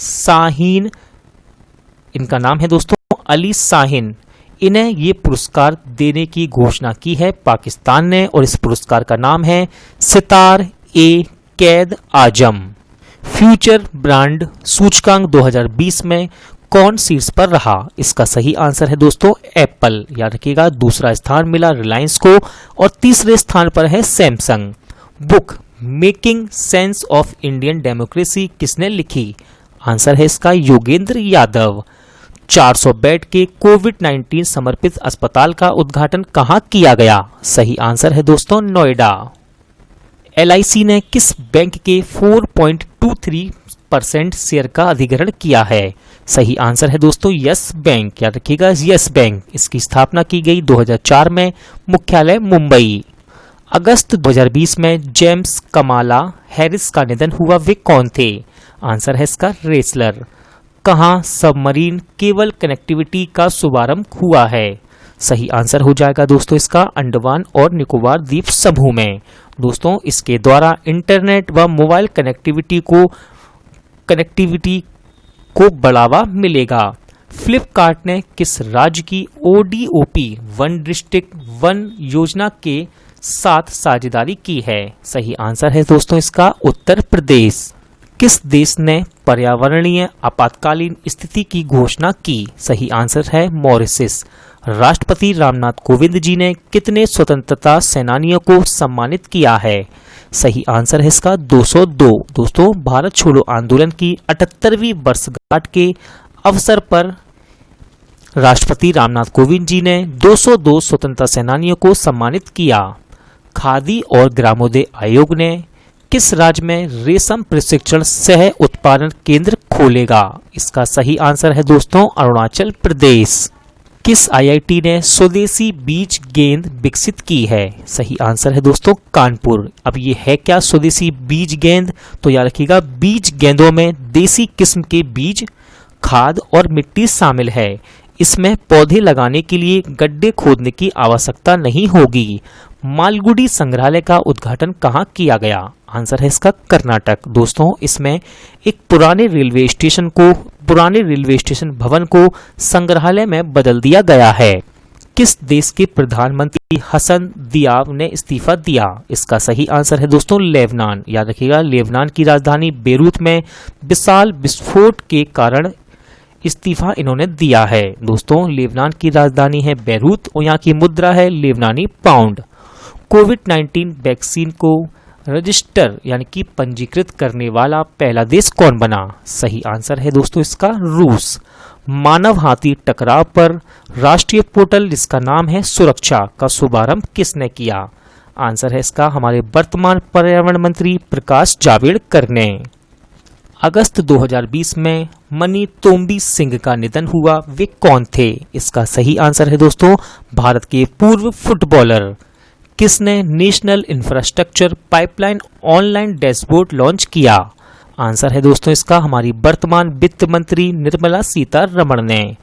शाहीन। इन्हें ये पुरस्कार देने की घोषणा की है पाकिस्तान ने, और इस पुरस्कार का नाम है सितार-ए-कैद आजम। फ्यूचर ब्रांड सूचकांक 2020 में कौन शीर्ष पर रहा? इसका सही आंसर है दोस्तों एप्पल। याद रखिएगा, दूसरा स्थान मिला रिलायंस को और तीसरे स्थान पर है Samsung. Book making sense of Indian democracy किसने लिखी? आंसर है इसका योगेंद्र यादव। 400 बेड के कोविड-19 समर्पित अस्पताल का उद्घाटन कहां किया गया? सही आंसर है दोस्तों नोएडा। LIC ने किस बैंक के 4.23% शेयर का अधिग्रहण किया है? सही आंसर है दोस्तों यस बैंक। याद रखिएगा, यस बैंक, इसकी स्थापना की गई 2004 में, मुख्यालय मुंबई। अगस्त 2020 में जेम्स कमाला हैरिस का निधन हुआ, वे कौन थे? आंसर है इसका रेसलर। कहां सबमरीन केबल कनेक्टिविटी का शुभारंभ हुआ है? सही आंसर हो जाएगा दोस्तों इसका अंडमान और निकोबार द्वीप समूह में। दोस्तों इसके द्वारा इंटरनेट व मोबाइल कनेक्टिविटी को बढ़ावा मिलेगा। फ्लिपकार्ट ने किस राज्य की ODOP वन डिस्ट्रिक्ट वन योजना के साथ साझेदारी की है? सही आंसर है दोस्तों इसका उत्तर प्रदेश। किस देश ने पर्यावरणीय आपातकालीन स्थिति की घोषणा की? सही आंसर है मॉरिशस। राष्ट्रपति रामनाथ कोविंद जी ने कितने स्वतंत्रता सेनानियों को सम्मानित किया है? सही आंसर है इसका 202। दोस्तों भारत छोड़ो आंदोलन की 78वीं वर्षगांठ के अवसर पर राष्ट्रपति रामनाथ कोविंद जी ने 202 स्वतंत्रता सेनानियों को सम्मानित किया। खादी और ग्रामोदय आयोग ने किस राज्य में रेशम प्रशिक्षण सह उत्पादन केंद्र खोलेगा? इसका सही आंसर है दोस्तों अरुणाचल प्रदेश। किस आईआईटी ने स्वदेशी बीज गेंद विकसित की है? सही आंसर है दोस्तों कानपुर। अब ये है क्या स्वदेशी बीज गेंद? तो याद रखिएगा, बीज गेंदों में देसी किस्म के बीज, खाद और मिट्टी शामिल है। इसमें पौधे लगाने के लिए गड्ढे खोदने की आवश्यकता नहीं होगी। मालगुडी संग्रहालय का उद्घाटन कहाँ किया गया? आंसर है इसका कर्नाटक। दोस्तों इसमें एक पुराने रेलवे स्टेशन भवन को संग्रहालय में बदल दिया गया है। किस देश के प्रधानमंत्री हसन दियाब ने इस्तीफा दिया? इसका सही आंसर है दोस्तों लेबनान। याद रखिएगा, लेबनान की राजधानी बेरूत में विशाल विस्फोट के कारण इस्तीफा इन्होंने दिया है। दोस्तों लेबनान की राजधानी है बेरूत और यहाँ की मुद्रा है लेबनानी पाउंड। कोविड-19 वैक्सीन को रजिस्टर यानी कि पंजीकृत करने वाला पहला देश कौन बना? सही आंसर है दोस्तों इसका रूस। मानव हाथी टकराव पर राष्ट्रीय पोर्टल जिसका नाम है सुरक्षा का शुभारंभ किसने किया? आंसर है इसका हमारे वर्तमान पर्यावरण मंत्री प्रकाश जावड़ेकर ने। अगस्त 2020 में मनी तोम्बी सिंह का निधन हुआ, वे कौन थे? इसका सही आंसर है दोस्तों भारत के पूर्व फुटबॉलर। किसने national infrastructure pipeline online dashboard launch किया? आंसर है दोस्तों इसका हमारी वर्तमान वित्त मंत्री निर्मला सीतारमण ने।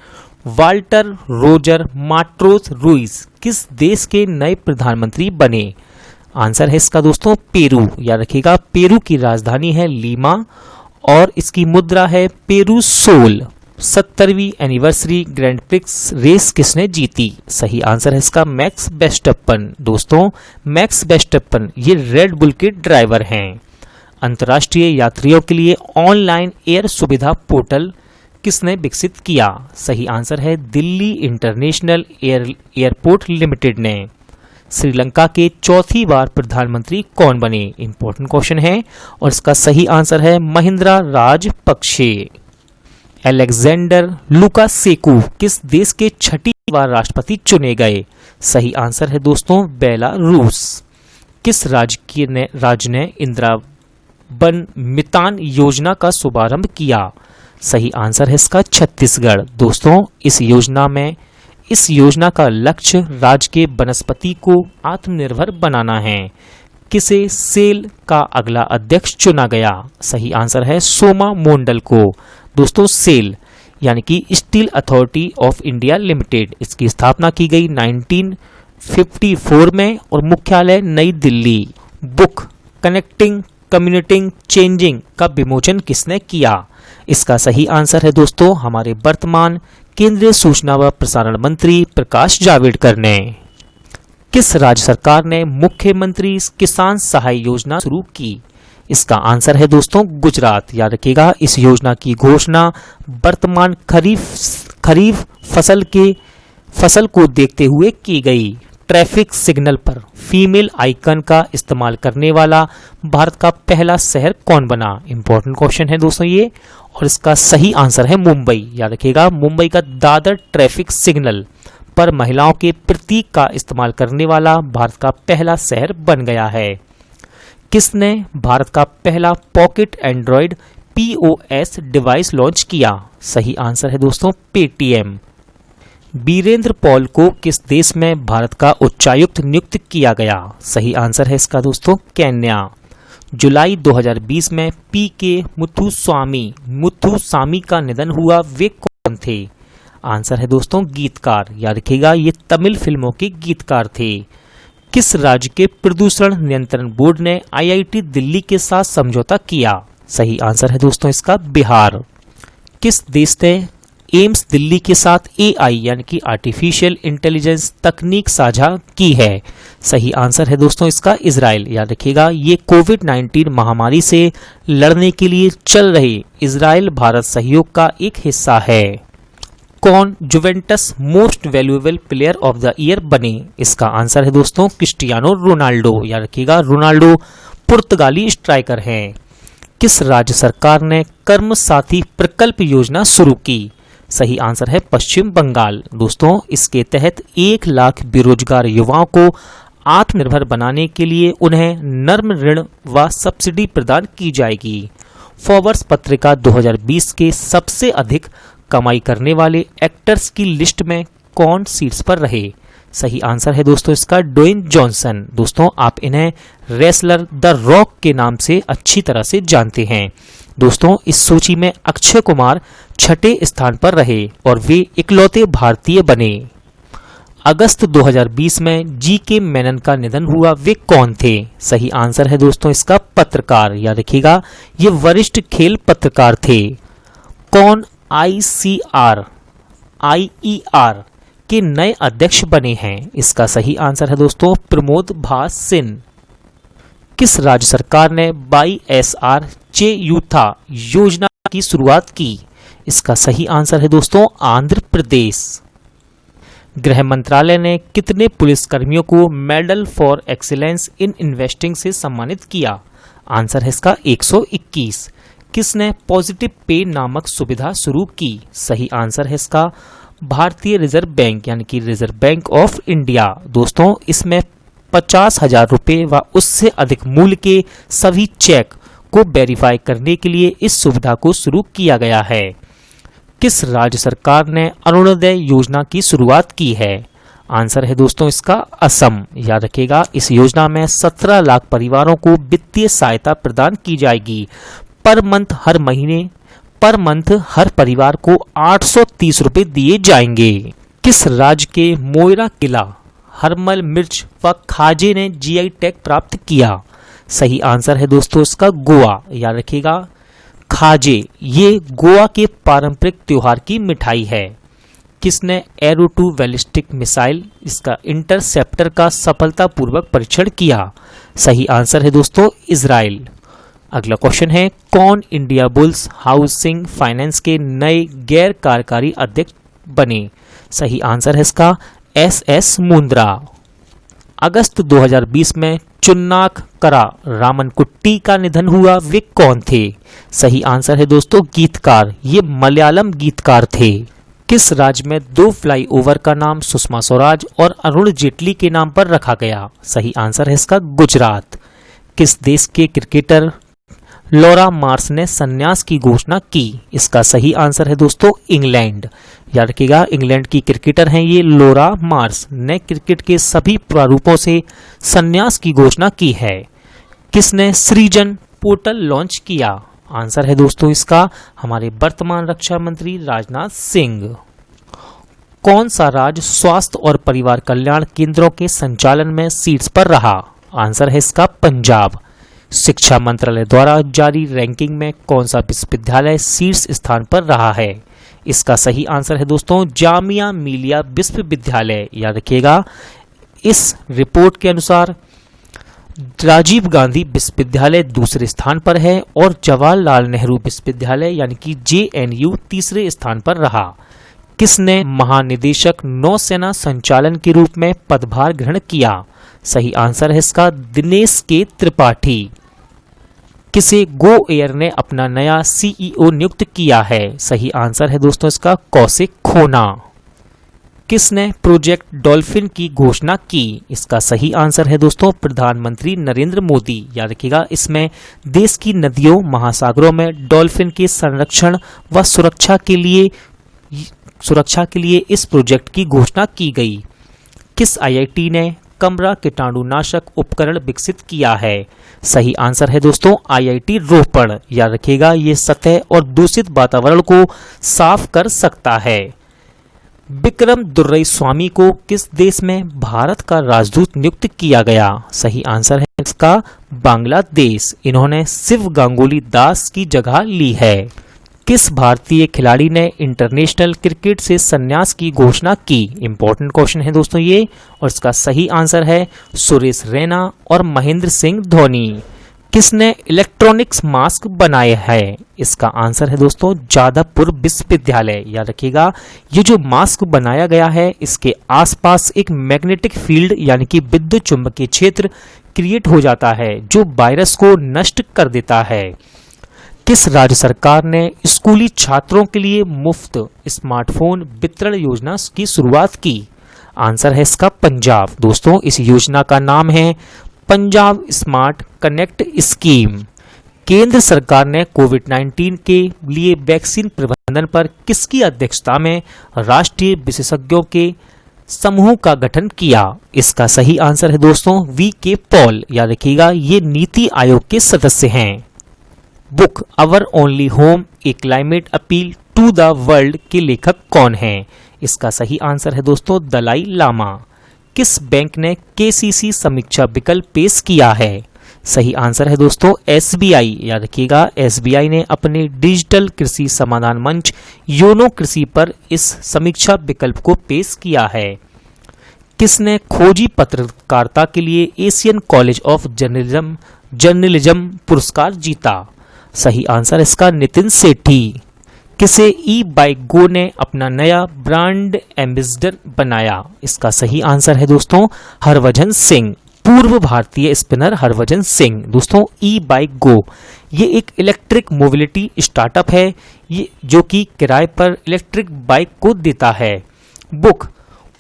वाल्टर रोजर माट्रोस रुइस किस देश के नए प्रधानमंत्री बने? आंसर है इसका दोस्तों पेरू। याद रखिएगा, पेरू की राजधानी है लीमा और इसकी मुद्रा है पेरू सोल। 70वीं एनिवर्सरी ग्रैंड प्रिक्स रेस किसने जीती? सही आंसर है इसका मैक्स वेस्टप्पन। दोस्तों मैक्स वेस्टप्पन ये रेड बुल के ड्राइवर हैं। अंतर्राष्ट्रीय यात्रियों के लिए ऑनलाइन एयर सुविधा पोर्टल किसने विकसित किया? सही आंसर है दिल्ली इंटरनेशनल एयरपोर्ट लिमिटेड ने। श्रीलंका के चौथी बार प्रधानमंत्री कौन बने? इंपॉर्टेंट क्वेश्चन है और इसका सही आंसर है महिंद्रा राजपक्षे। अलेक्जेंडर लुकाशेंको किस देश के छठी बार राष्ट्रपति चुने गए? सही आंसर है दोस्तों बेलारूस। किस राज्य ने इंदिरा मितान योजना का शुभारंभ किया? सही आंसर है इसका छत्तीसगढ़। दोस्तों इस योजना का लक्ष्य राज्य के वनस्पति को आत्मनिर्भर बनाना है। किसे सेल का अगला अध्यक्ष चुना गया? सही आंसर है सोमा मोंडल को। दोस्तों सेल यानी कि steel authority of India limited, इसकी स्थापना की गई 1954 में और मुख्यालय नई Delhi. Book connecting commuting changing का विमोचन किसने किया? इसका सही आंसर है दोस्तों हमारे वर्तमान केंद्रीय सूचना व प्रसारण मंत्री प्रकाश जावड़ेकर ने। किस राज्य सरकार ने मुख्यमंत्री किसान सहाय योजना शुरू की? इसका आंसर है दोस्तों गुजरात। याद रखिएगा, इस योजना की घोषणा वर्तमान खरीफ फसल को देखते हुए की गई। ट्रैफिक सिग्नल पर फीमेल आइकन का इस्तेमाल करने वाला भारत का पहला शहर कौन बना? इंपॉर्टेंट क्वेश्चन है दोस्तों ये और इसका सही आंसर है मुंबई। याद रखिएगा, मुंबई का दादर ट्रैफिक सिग्नल पर महिलाओं के प्रतीक का इस्तेमाल करने वाला भारत का पहला शहर बन गया है। किसने भारत का पहला pocket Android POS device launch किया? सही आंसर है दोस्तों पेटीएम। बीरेंद्र पॉल को किस देश में भारत का उच्चायुक्त नियुक्त किया गया? सही आंसर है इसका दोस्तों केन्या। जुलाई 2020 में PK मुथुस्वामी का निधन हुआ, वे कौन थे? आंसर है दोस्तों गीतकार। याद रखिएगा, ये तमिल फिल्मों के गीतकार थे। किस राज्य के प्रदूषण नियंत्रण बोर्ड ने IIT दिल्ली के साथ समझौता किया? सही आंसर है दोस्तों इसका बिहार। किस देश ने एम्स दिल्ली के साथ AI यानी कि आर्टिफिशियल इंटेलिजेंस तकनीक साझा की है? सही आंसर है दोस्तों इसका इजराइल। याद रखिएगा, ये कोविड-19 महामारी से लड़ने के लिए चल रहे इजराइल भारत सहयोग का एक हिस्सा है। कौन Juventus most valuable player of the year बने? इसका आंसर है दोस्तों क्रिस्टियानो रोनाल्डो। याद रखिएगा, रोनाल्डो पुर्तगाली स्ट्राइकर हैं। किस राज्य सरकार ने कर्म साथी प्रकल्प योजना शुरू की? सही आंसर है पश्चिम बंगाल। दोस्तों इसके तहत 1 लाख बेरोजगार युवाओं को आत्मनिर्भर बनाने के लिए उन्हें नर्म ऋण व सब्सिडी प्रदान की जाएगी। फोर्ब्स पत्रिका 2020 के सबसे अधिक कमाई करने वाले एक्टर्स की लिस्ट में कौन शीर्ष पर रहे? सही आंसर है दोस्तों इसका ड्वेन जॉनसन। दोस्तों आप इन्हें रेसलर द रॉक के नाम से अच्छी तरह से जानते हैं। दोस्तों इस सूची में अक्षय कुमार छठे स्थान पर रहे और वे इकलौते भारतीय बने। अगस्त 2020 में जी.के. मेनन का निधन हुआ, वे कौन थे? सही आंसर है दोस्तों इसका पत्रकार, याद रखिएगा ये वरिष्ठ खेल पत्रकार थे। कौन आईईआर के नए अध्यक्ष बने हैं? इसका सही आंसर है दोस्तों प्रमोद भासिन। किस राज्य सरकार ने YSR चेयूथा योजना की शुरुआत की? इसका सही आंसर है दोस्तों आंध्र प्रदेश। गृह मंत्रालय ने कितने पुलिसकर्मियों को medal for excellence in investing से सम्मानित किया? आंसर है इसका 121। किसने पॉजिटिव पे नामक सुविधा शुरू की? सही आंसर है इसका भारतीय रिजर्व बैंक यानी कि रिजर्व बैंक ऑफ इंडिया। दोस्तों इसमें 50,000 रुपये व उससे अधिक मूल्य के सभी चेक को वेरीफाई करने के लिए इस सुविधा को शुरू किया गया है। किस राज्य सरकार ने अरुणोदय योजना की शुरुआत की है? आंसर है दोस्तों इसका असम। याद रखिएगा इस योजना में 17 लाख परिवारों को वित्तीय सहायता प्रदान की जाएगी। पर मंथ हर परिवार को 830 रुपए दिए जाएंगे। किस राज्य के मोयरा किला, हरमल मिर्च व खाजे ने जीआई टैग प्राप्त किया? सही आंसर है दोस्तों इसका गोवा। याद रखिएगा खाजे ये गोवा के पारंपरिक त्योहार की मिठाई है। किसने एरो टू बैलिस्टिक मिसाइल इसका इंटरसेप्टर का सफलतापूर्वक परीक्षण किया? सही आंसर है दोस्तों इजराइल। अगला क्वेश्चन है कौन इंडिया बुल्स हाउसिंग फाइनेंस के नए गैर कार्यकारी अध्यक्ष बने? सही आंसर है इसका SS मुंद्रा। अगस्त 2020 में चुन्नाक करा रामनकुट्टी का निधन हुआ, वे कौन थे? सही आंसर है दोस्तों गीतकार, ये मलयालम गीतकार थे। किस राज्य में 2 फ्लाईओवर का नाम सुषमा स्वराज और अरुण जेटली के नाम पर रखा गया? सही आंसर है इसका गुजरात। किस देश के क्रिकेटर लॉरा मार्स ने संन्यास की घोषणा की? इसका सही आंसर है दोस्तों इंग्लैंड। याद रखिएगा इंग्लैंड की क्रिकेटर हैं ये लॉरा मार्स ने क्रिकेट के सभी प्रारूपों से संन्यास की घोषणा की है। किसने सृजन पोर्टल लॉन्च किया? आंसर है दोस्तों इसका हमारे वर्तमान रक्षा मंत्री राजनाथ सिंह। कौन सा राज्य स्वास्थ्य और परिवार कल्याण केंद्रों के संचालन में शीर्ष पर रहा? आंसर है इसका पंजाब। शिक्षा मंत्रालय द्वारा जारी रैंकिंग में कौन सा विश्वविद्यालय शीर्ष स्थान पर रहा है? इसका सही आंसर है दोस्तों जामिया मिलिया विश्वविद्यालय। याद रखिएगा इस रिपोर्ट के अनुसार राजीव गांधी विश्वविद्यालय दूसरे स्थान पर है और जवाहरलाल नेहरू विश्वविद्यालय यानी कि JNU तीसरे स्थान पर रहा। किसने महानिदेशक नौसेना संचालन के रूप में पदभार ग्रहण किया? सही आंसर है इसका दिनेश के त्रिपाठी। किसे गो एयर ने अपना नया CEO नियुक्त किया है? सही आंसर है दोस्तों इसका कौशिक खोना। किसने प्रोजेक्ट डॉल्फिन की घोषणा की? इसका सही आंसर है दोस्तों प्रधानमंत्री नरेंद्र मोदी। याद रखिएगा इसमें देश की नदियों महासागरों में डॉल्फिन के संरक्षण व सुरक्षा के लिए इस प्रोजेक्ट की घोषणा की गई। किस IIT ने कमरा कीटाणुनाशक उपकरण विकसित किया है? सही आंसर है दोस्तों IIT रोपड़। याद रखिएगा ये सतह और दूषित वातावरण को साफ कर सकता है। विक्रम दुर्रईस्वामी को किस देश में भारत का राजदूत नियुक्त किया गया? सही आंसर है इसका बांग्लादेश। इन्होंने शिव गांगुली दास की जगह ली है। किस भारतीय खिलाड़ी ने इंटरनेशनल क्रिकेट से संन्यास की घोषणा की? इंपॉर्टेंट क्वेश्चन है दोस्तों ये, और इसका सही आंसर है सुरेश रैना और महेंद्र सिंह धोनी। किसने इलेक्ट्रॉनिक्स मास्क बनाए हैं? इसका आंसर है दोस्तों जादवपुर विश्वविद्यालय। याद रखिएगा ये जो मास्क बनाया गया है इसके आसपास एक मैग्नेटिक फील्ड यानी कि विद्युत चुंबकीय क्षेत्र क्रिएट हो जाता है जो वायरस को नष्ट कर देता है। किस राज्य सरकार ने स्कूली छात्रों के लिए मुफ्त स्मार्टफोन वितरण योजना की शुरुआत की? आंसर है इसका पंजाब। दोस्तों इस योजना का नाम है पंजाब स्मार्ट कनेक्ट स्कीम। केंद्र सरकार ने कोविड-19 के लिए वैक्सीन प्रबंधन पर किसकी अध्यक्षता में राष्ट्रीय विशेषज्ञों के समूह का गठन किया? इसका सही आंसर है दोस्तों वी के पॉल। याद रखिएगा ये नीति आयोग के सदस्य हैं। Book our only home a climate appeal to the world के लेखक कौन हैं? इसका सही आंसर है दोस्तों दलाई लामा। किस बैंक ने केसीसी समीक्षा विकल्प पेश किया है? सही आंसर है दोस्तों एसबीआई। याद रखिएगा एसबीआई ने अपने डिजिटल कृषि समाधान मंच योनो कृषि पर इस समीक्षा विकल्प को पेश किया है। किसने खोजी पत्रकारिता के लिए एशियन कॉलेज ऑफ जर्नलिज्म पुरस्कार जीता? सही आंसर इसका नितिन सेठी। किसे ई बाइक गो ने अपना नया ब्रांड एम्बेसडर बनाया? इसका सही आंसर है दोस्तों हरभजन सिंह, पूर्व भारतीय स्पिनर हरभजन सिंह। दोस्तों ई बाइक गो ये एक इलेक्ट्रिक मोबिलिटी स्टार्टअप है ये जो कि किराए पर इलेक्ट्रिक बाइक को देता है। बुक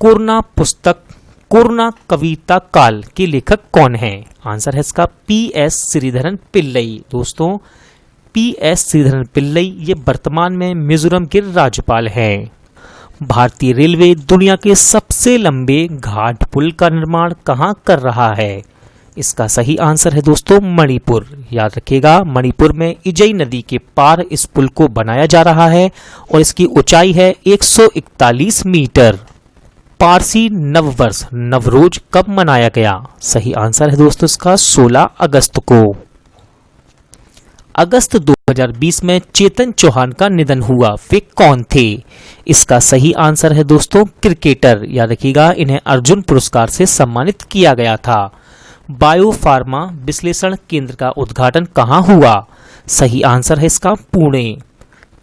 कोरोना पुस्तक कोरोना कविता काल के लेखक कौन है? आंसर है इसका पी.एस. श्रीधरन पिल्लई। दोस्तों पी.एस. श्रीधरन पिल्लई ये वर्तमान में मिजोरम के राज्यपाल हैं। भारतीय रेलवे दुनिया के सबसे लंबे घाट पुल का निर्माण कहाँ कर रहा है? इसका सही आंसर है दोस्तों मणिपुर। याद रखिएगा मणिपुर में इजई नदी के पार इस पुल को बनाया जा रहा है और इसकी ऊंचाई है 141 मीटर। पारसी नववर्ष नवरोज कब मनाया गया? सही आंसर है दोस्तों इसका 16 अगस्त को। अगस्त 2020 में चेतन चौहान का निधन हुआ, वे कौन थे? इसका सही आंसर है दोस्तों क्रिकेटर। याद रखिएगा इन्हें अर्जुन पुरस्कार से सम्मानित किया गया था। बायो फार्मा विश्लेषण केंद्र का उद्घाटन कहाँ हुआ? सही आंसर है इसका पुणे।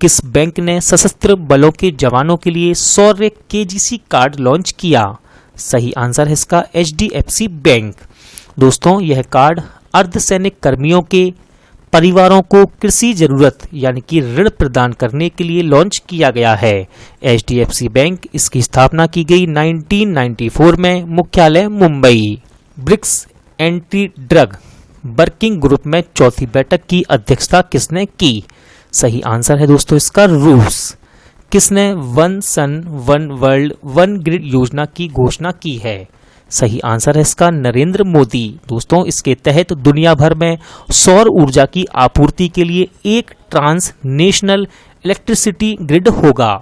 किस बैंक ने सशस्त्र बलों के जवानों के लिए शौर्य केजीसी कार्ड लॉन्च किया? सही आंसर है इसका एचडीएफसी बैंक। दोस्तों यह कार्ड अर्धसैनिक कर्मियों के परिवारों को कृषि जरूरत यानी कि ऋण प्रदान करने के लिए लॉन्च किया गया है। एचडीएफसी बैंक इसकी स्थापना की गई 1994 में, मुख्यालय Mumbai. BRICS anti drug working group में चौथी बैठक की अध्यक्षता किसने की? सही आंसर है दोस्तों इसका रूस। किसने one sun one world one grid योजना की घोषणा की है? सही आंसर है इसका नरेंद्र मोदी। दोस्तों इसके तहत दुनिया भर में सौर ऊर्जा की आपूर्ति के लिए एक ट्रांस नेशनल इलेक्ट्रिसिटी ग्रिड होगा।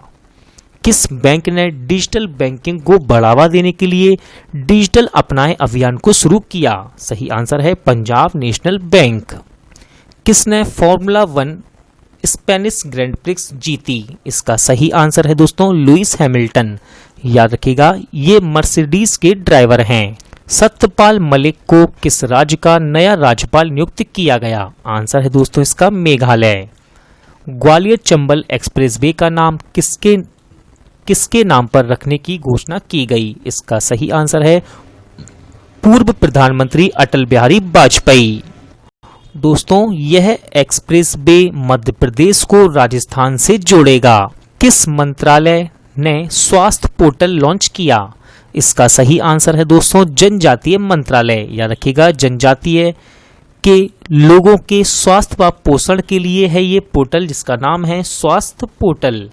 किस बैंक ने डिजिटल बैंकिंग को बढ़ावा देने के लिए डिजिटल अपनाए अभियान को शुरू किया? सही आंसर है पंजाब नेशनल बैंक। किसने फॉर्मूला 1 स्पेनिश ग्रैंड प्रिक्स जीती? इसका सही आंसर है दोस्तों लुइस हैमिल्टन। याद रखिएगा ये मर्सिडीज के ड्राइवर हैं। सत्यपाल मलिक को किस राज्य का नया राज्यपाल नियुक्त किया गया? आंसर है दोस्तों इसका मेघालय। ग्वालियर चंबल एक्सप्रेसवे का नाम किसके नाम पर रखने की घोषणा की गई? इसका सही आंसर है पूर्व प्रधानमंत्री अटल बिहारी वाजपेयी। दोस्तों यह एक्सप्रेसवे मध्य प्रदेश को राजस्थान से जोड़ेगा। किस मंत्रालय ने स्वास्थ्य पोर्टल लॉन्च किया? इसका सही आंसर है दोस्तों जनजातीय मंत्रालय। याद रखिएगा जनजातीय के लोगों के स्वास्थ्य व पोषण के लिए है ये पोर्टल जिसका नाम है स्वास्थ्य पोर्टल।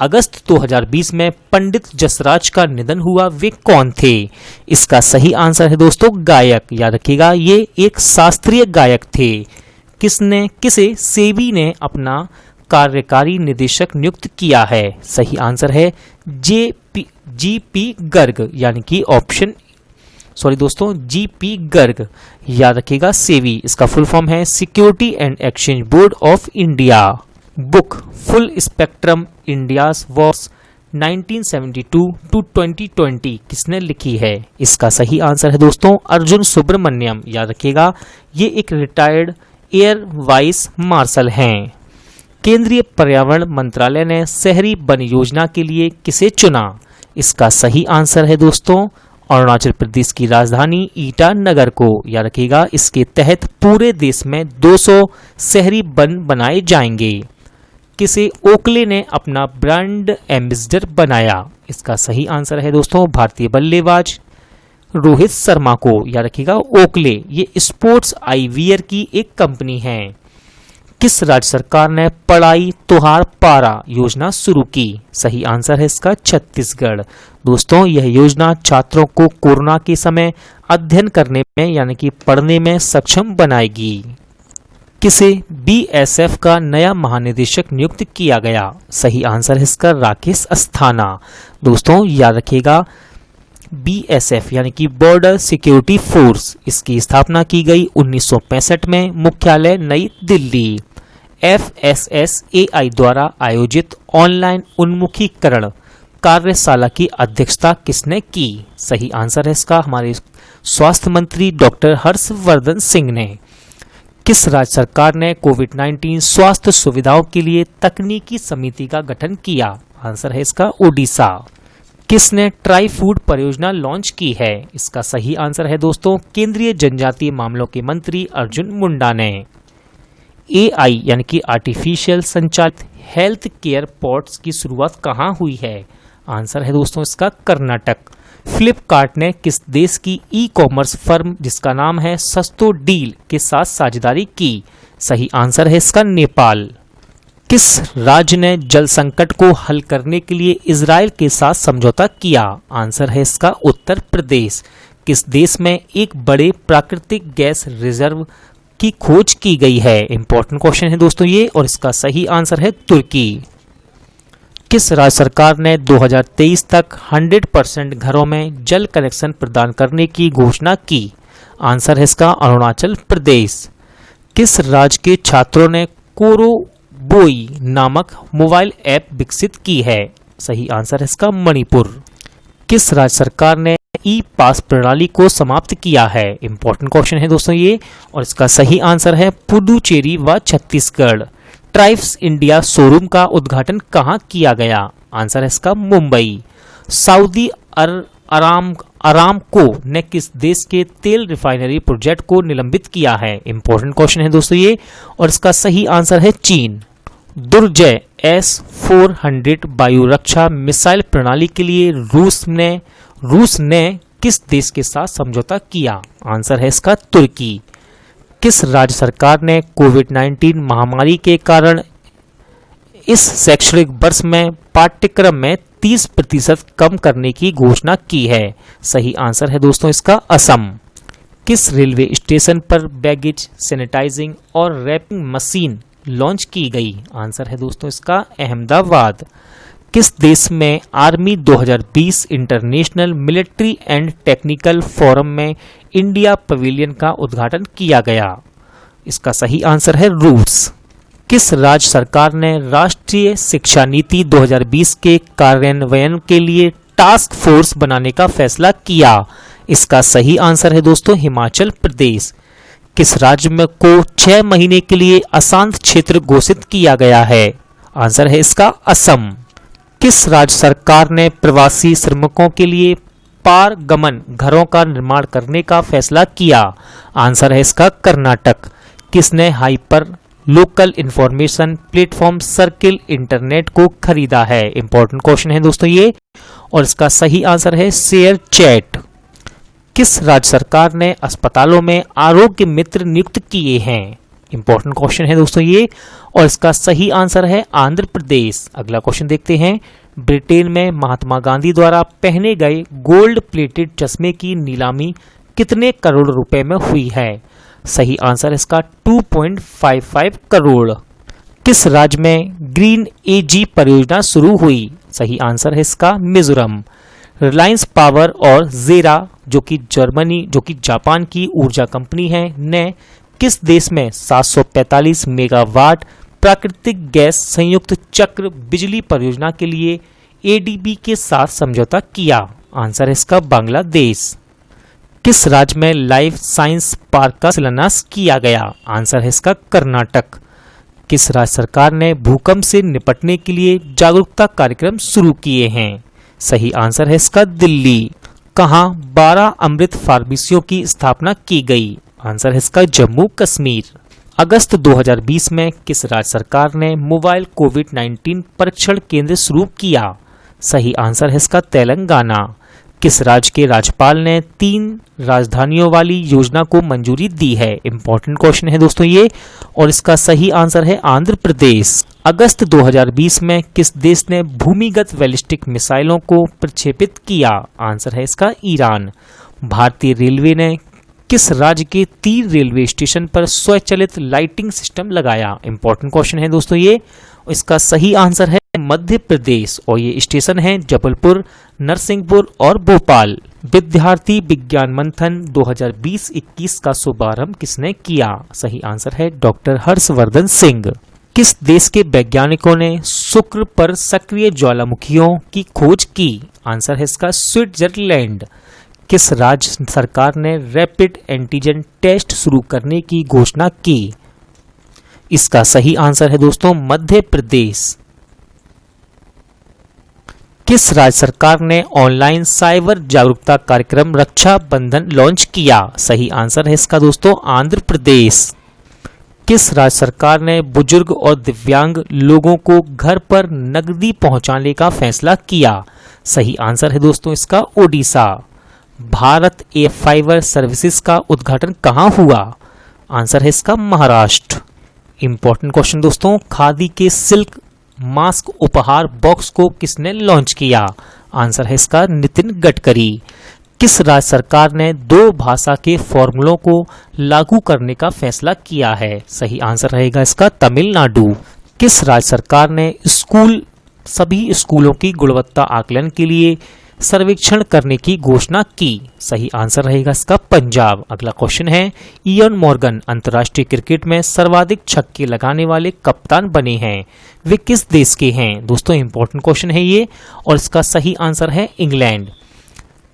अगस्त 2020 में पंडित जसराज का निधन हुआ, वे कौन थे? इसका सही आंसर है दोस्तों गायक। याद रखिएगा ये एक शास्त्रीय गायक थे। किसे सेबी ने अपना कार्यकारी निदेशक नियुक्त किया है? सही आंसर है जीपी गर्ग यानी कि जीपी गर्ग। याद रखिएगा सेबी इसका फुल फॉर्म है security and exchange board of India. Book full spectrum India's wars 1972 to 2020 किसने लिखी है? इसका सही आंसर है दोस्तों अर्जुन सुब्रमण्यम। याद रखिएगा ये एक रिटायर्ड एयर वाइस मार्शल हैं। केंद्रीय पर्यावरण मंत्रालय ने शहरी वन योजना के लिए किसे चुना? इसका सही आंसर है दोस्तों अरुणाचल प्रदेश की राजधानी ईटानगर को। याद रखिएगा इसके तहत पूरे देश में 200 शहरी वन बनाए जाएंगे। किसे ओकले ने अपना ब्रांड एम्बेसडर बनाया? इसका सही आंसर है दोस्तों भारतीय बल्लेबाज रोहित शर्मा को। याद रखिएगा ओकले ये स्पोर्ट्स आईवियर की एक कंपनी है। किस राज्य सरकार ने पढ़ाई तुहार पारा योजना शुरू की? सही आंसर है इसका छत्तीसगढ़। दोस्तों, यह योजना छात्रों को कोरोना के समय अध्ययन करने में यानी कि पढ़ने में सक्षम बनाएगी। किसे बीएसएफ का नया महानिदेशक नियुक्त किया गया? सही आंसर है इसका राकेश अस्थाना। दोस्तों, याद रखिएगा, बीएसएफ यानी कि बॉर्डर सिक्योरिटी फोर्स, इसकी स्थापना की गई 1965 में, मुख्यालय नई दिल्ली। FSSAI द्वारा आयोजित ऑनलाइन उन्मुखीकरण कार्यशाला की अध्यक्षता किसने की? सही आंसर है इसका हमारे स्वास्थ्य मंत्री डॉक्टर हर्षवर्धन सिंह ने। किस राज्य सरकार ने कोविड-19 स्वास्थ्य सुविधाओं के लिए तकनीकी समिति का गठन किया? आंसर है इसका ओडिशा। किसने ट्राई फूड परियोजना लॉन्च की है? इसका सही आंसर है दोस्तों केंद्रीय जनजातीय मामलों के मंत्री अर्जुन मुंडा ने। AI यानी कि आर्टिफिशियल संचालित हेल्थ केयर पोर्ट्स की शुरुआत कहाँ हुई है? आंसर है दोस्तों इसका कर्नाटक। फ्लिपकार्ट ने किस देश की ई-कॉमर्स फर्म जिसका नाम है सस्तो डील के साथ साझेदारी की? सही आंसर है इसका नेपाल। किस राज्य ने जल संकट को हल करने के लिए इजराइल के साथ समझौता किया? आंसर है इसका उत्तर प्रदेश। किस देश में एक बड़े प्राकृतिक गैस रिजर्व की खोज की गई है? इंपॉर्टेंट क्वेश्चन है दोस्तों ये, और इसका सही आंसर है तुर्की। किस राज्य सरकार ने 2023 तक 100% घरों में जल कनेक्शन प्रदान करने की घोषणा की? आंसर है इसका अरुणाचल प्रदेश। किस राज्य के छात्रों ने कोरोबोई नामक मोबाइल ऐप विकसित की है? सही आंसर है इसका मणिपुर। किस राज्य सरकार ने ई पास प्रणाली को समाप्त किया है? इंपॉर्टेंट क्वेश्चन है दोस्तों ये, और इसका सही आंसर है पुडुचेरी व छत्तीसगढ़। ट्राइब्स इंडिया शोरूम का उद्घाटन कहाँ किया गया? आंसर है इसका मुंबई। सऊदी अरामको ने किस देश के तेल रिफाइनरी प्रोजेक्ट को निलंबित किया है? इंपॉर्टेंट क्वेश्चन है दोस्तों ये, और इसका सही आंसर है चीन। दुर्जय S-400 वायु रक्षा मिसाइल प्रणाली के लिए रूस ने किस देश के साथ समझौता किया? आंसर है इसका तुर्की। किस राज्य सरकार ने कोविड-19 महामारी के कारण इस शैक्षणिक वर्ष में पाठ्यक्रम में 30% कम करने की घोषणा की है? सही आंसर है दोस्तों इसका असम। किस रेलवे स्टेशन पर बैगेज सैनिटाइजिंग और रैपिंग मशीन लॉन्च की गई? आंसर है दोस्तों इसका अहमदाबाद। किस देश में army 2020 international military and technical forum में इंडिया पवेलियन का उद्घाटन किया गया? इसका सही आंसर है रूस। किस राज्य सरकार ने राष्ट्रीय शिक्षा नीति 2020 के कार्यान्वयन के लिए टास्क फोर्स बनाने का फैसला किया? इसका सही आंसर है दोस्तों हिमाचल प्रदेश। किस राज्य में को 6 महीने के लिए अशांत क्षेत्र घोषित किया गया है? आंसर है इसका असम। किस राज्य सरकार ने प्रवासी श्रमिकों के लिए पारगमन घरों का निर्माण करने का फैसला किया? आंसर है इसका कर्नाटक। किसने hyper local information platform circle internet को खरीदा है? इंपॉर्टेंट क्वेश्चन है दोस्तों ये, और इसका सही आंसर है शेयर चैट। किस राज्य सरकार ने अस्पतालों में आरोग्य मित्र नियुक्त किए हैं? इंपॉर्टेंट क्वेश्चन है दोस्तों ये, और इसका सही आंसर है आंध्र प्रदेश। अगला क्वेश्चन देखते हैं। ब्रिटेन में महात्मा गांधी द्वारा पहने गए गोल्ड प्लेटेड चश्मे की नीलामी कितने करोड़ रुपए में हुई है? सही आंसर इसका 2.55 करोड़। किस राज्य में ग्रीन एजी परियोजना शुरू हुई? सही आंसर है इसका मिजोरम। रिलायंस पावर और जेरा जो कि जापान की ऊर्जा कंपनी है ने किस देश में 745 मेगावाट प्राकृतिक गैस संयुक्त चक्र बिजली परियोजना के लिए ADB के साथ समझौता किया? आंसर है इसका बांग्लादेश। किस राज्य में लाइफ साइंस पार्क का शिलान्यास किया गया? आंसर है इसका कर्नाटक। किस राज्य सरकार ने भूकंप से निपटने के लिए जागरूकता कार्यक्रम शुरू किए हैं? सही आंसर है इसका दिल्ली। कहाँ 12 अमृत फार्मेसियों की स्थापना की गई? आंसर है इसका जम्मू कश्मीर। अगस्त 2020 में किस राज्य सरकार ने मोबाइल कोविड-19 परीक्षण केंद्र शुरू किया? सही आंसर है इसका तेलंगाना। किस राज्य के राज्यपाल ने 3 राजधानियों वाली योजना को मंजूरी दी है? इंपॉर्टेंट क्वेश्चन है दोस्तों ये, और इसका सही आंसर है आंध्र प्रदेश। अगस्त 2020 में किस देश ने भूमिगत बैलिस्टिक मिसाइलों को प्रक्षेपित किया? आंसर है इसका ईरान। भारतीय रेलवे ने किस राज्य के 3 रेलवे स्टेशन पर स्वचालित लाइटिंग सिस्टम लगाया? इंपॉर्टेंट क्वेश्चन है दोस्तों ये, इसका सही आंसर है मध्य प्रदेश, और ये स्टेशन हैं जबलपुर, नरसिंहपुर और भोपाल। विद्यार्थी विज्ञान मंथन 2020-21 का शुभारंभ किसने किया? सही आंसर है डॉक्टर हर्षवर्धन सिंह। किस देश के वैज्ञानिकों ने शुक्र पर सक्रिय ज्वालामुखियों की खोज की? आंसर है इसका स्विट्जरलैंड। किस राज्य सरकार ने रैपिड एंटीजन टेस्ट शुरू करने की घोषणा की? इसका सही आंसर है दोस्तों मध्य प्रदेश। किस राज्य सरकार ने ऑनलाइन साइबर जागरूकता कार्यक्रम रक्षा बंधन लॉन्च किया? सही आंसर है इसका दोस्तों आंध्र प्रदेश। किस राज्य सरकार ने बुजुर्ग और दिव्यांग लोगों को घर पर नकदी पहुंचाने का फैसला किया? सही आंसर है दोस्तों इसका ओडिशा। भारत ए फाइबर सर्विसेज का उद्घाटन कहां हुआ? आंसर है इसका महाराष्ट्र। इंपॉर्टेंट क्वेश्चन दोस्तों, खादी के सिल्क मास्क उपहार बॉक्स को किसने लॉन्च किया? आंसर है इसका नितिन गडकरी। किस राज्य सरकार ने 2 भाषा के फॉर्मूलों को लागू करने का फैसला किया है? सही आंसर रहेगा इसका तमिलनाडु। किस राज्य सरकार ने सभी स्कूलों की गुणवत्ता आकलन के लिए सर्वेक्षण करने की घोषणा की? सही आंसर रहेगा इसका पंजाब। अगला क्वेश्चन है, इयन मॉर्गन अंतर्राष्ट्रीय क्रिकेट में सर्वाधिक छक्के लगाने वाले कप्तान बने हैं, वे किस देश के हैं? दोस्तों इंपॉर्टेंट क्वेश्चन है ये, और इसका सही आंसर है इंग्लैंड।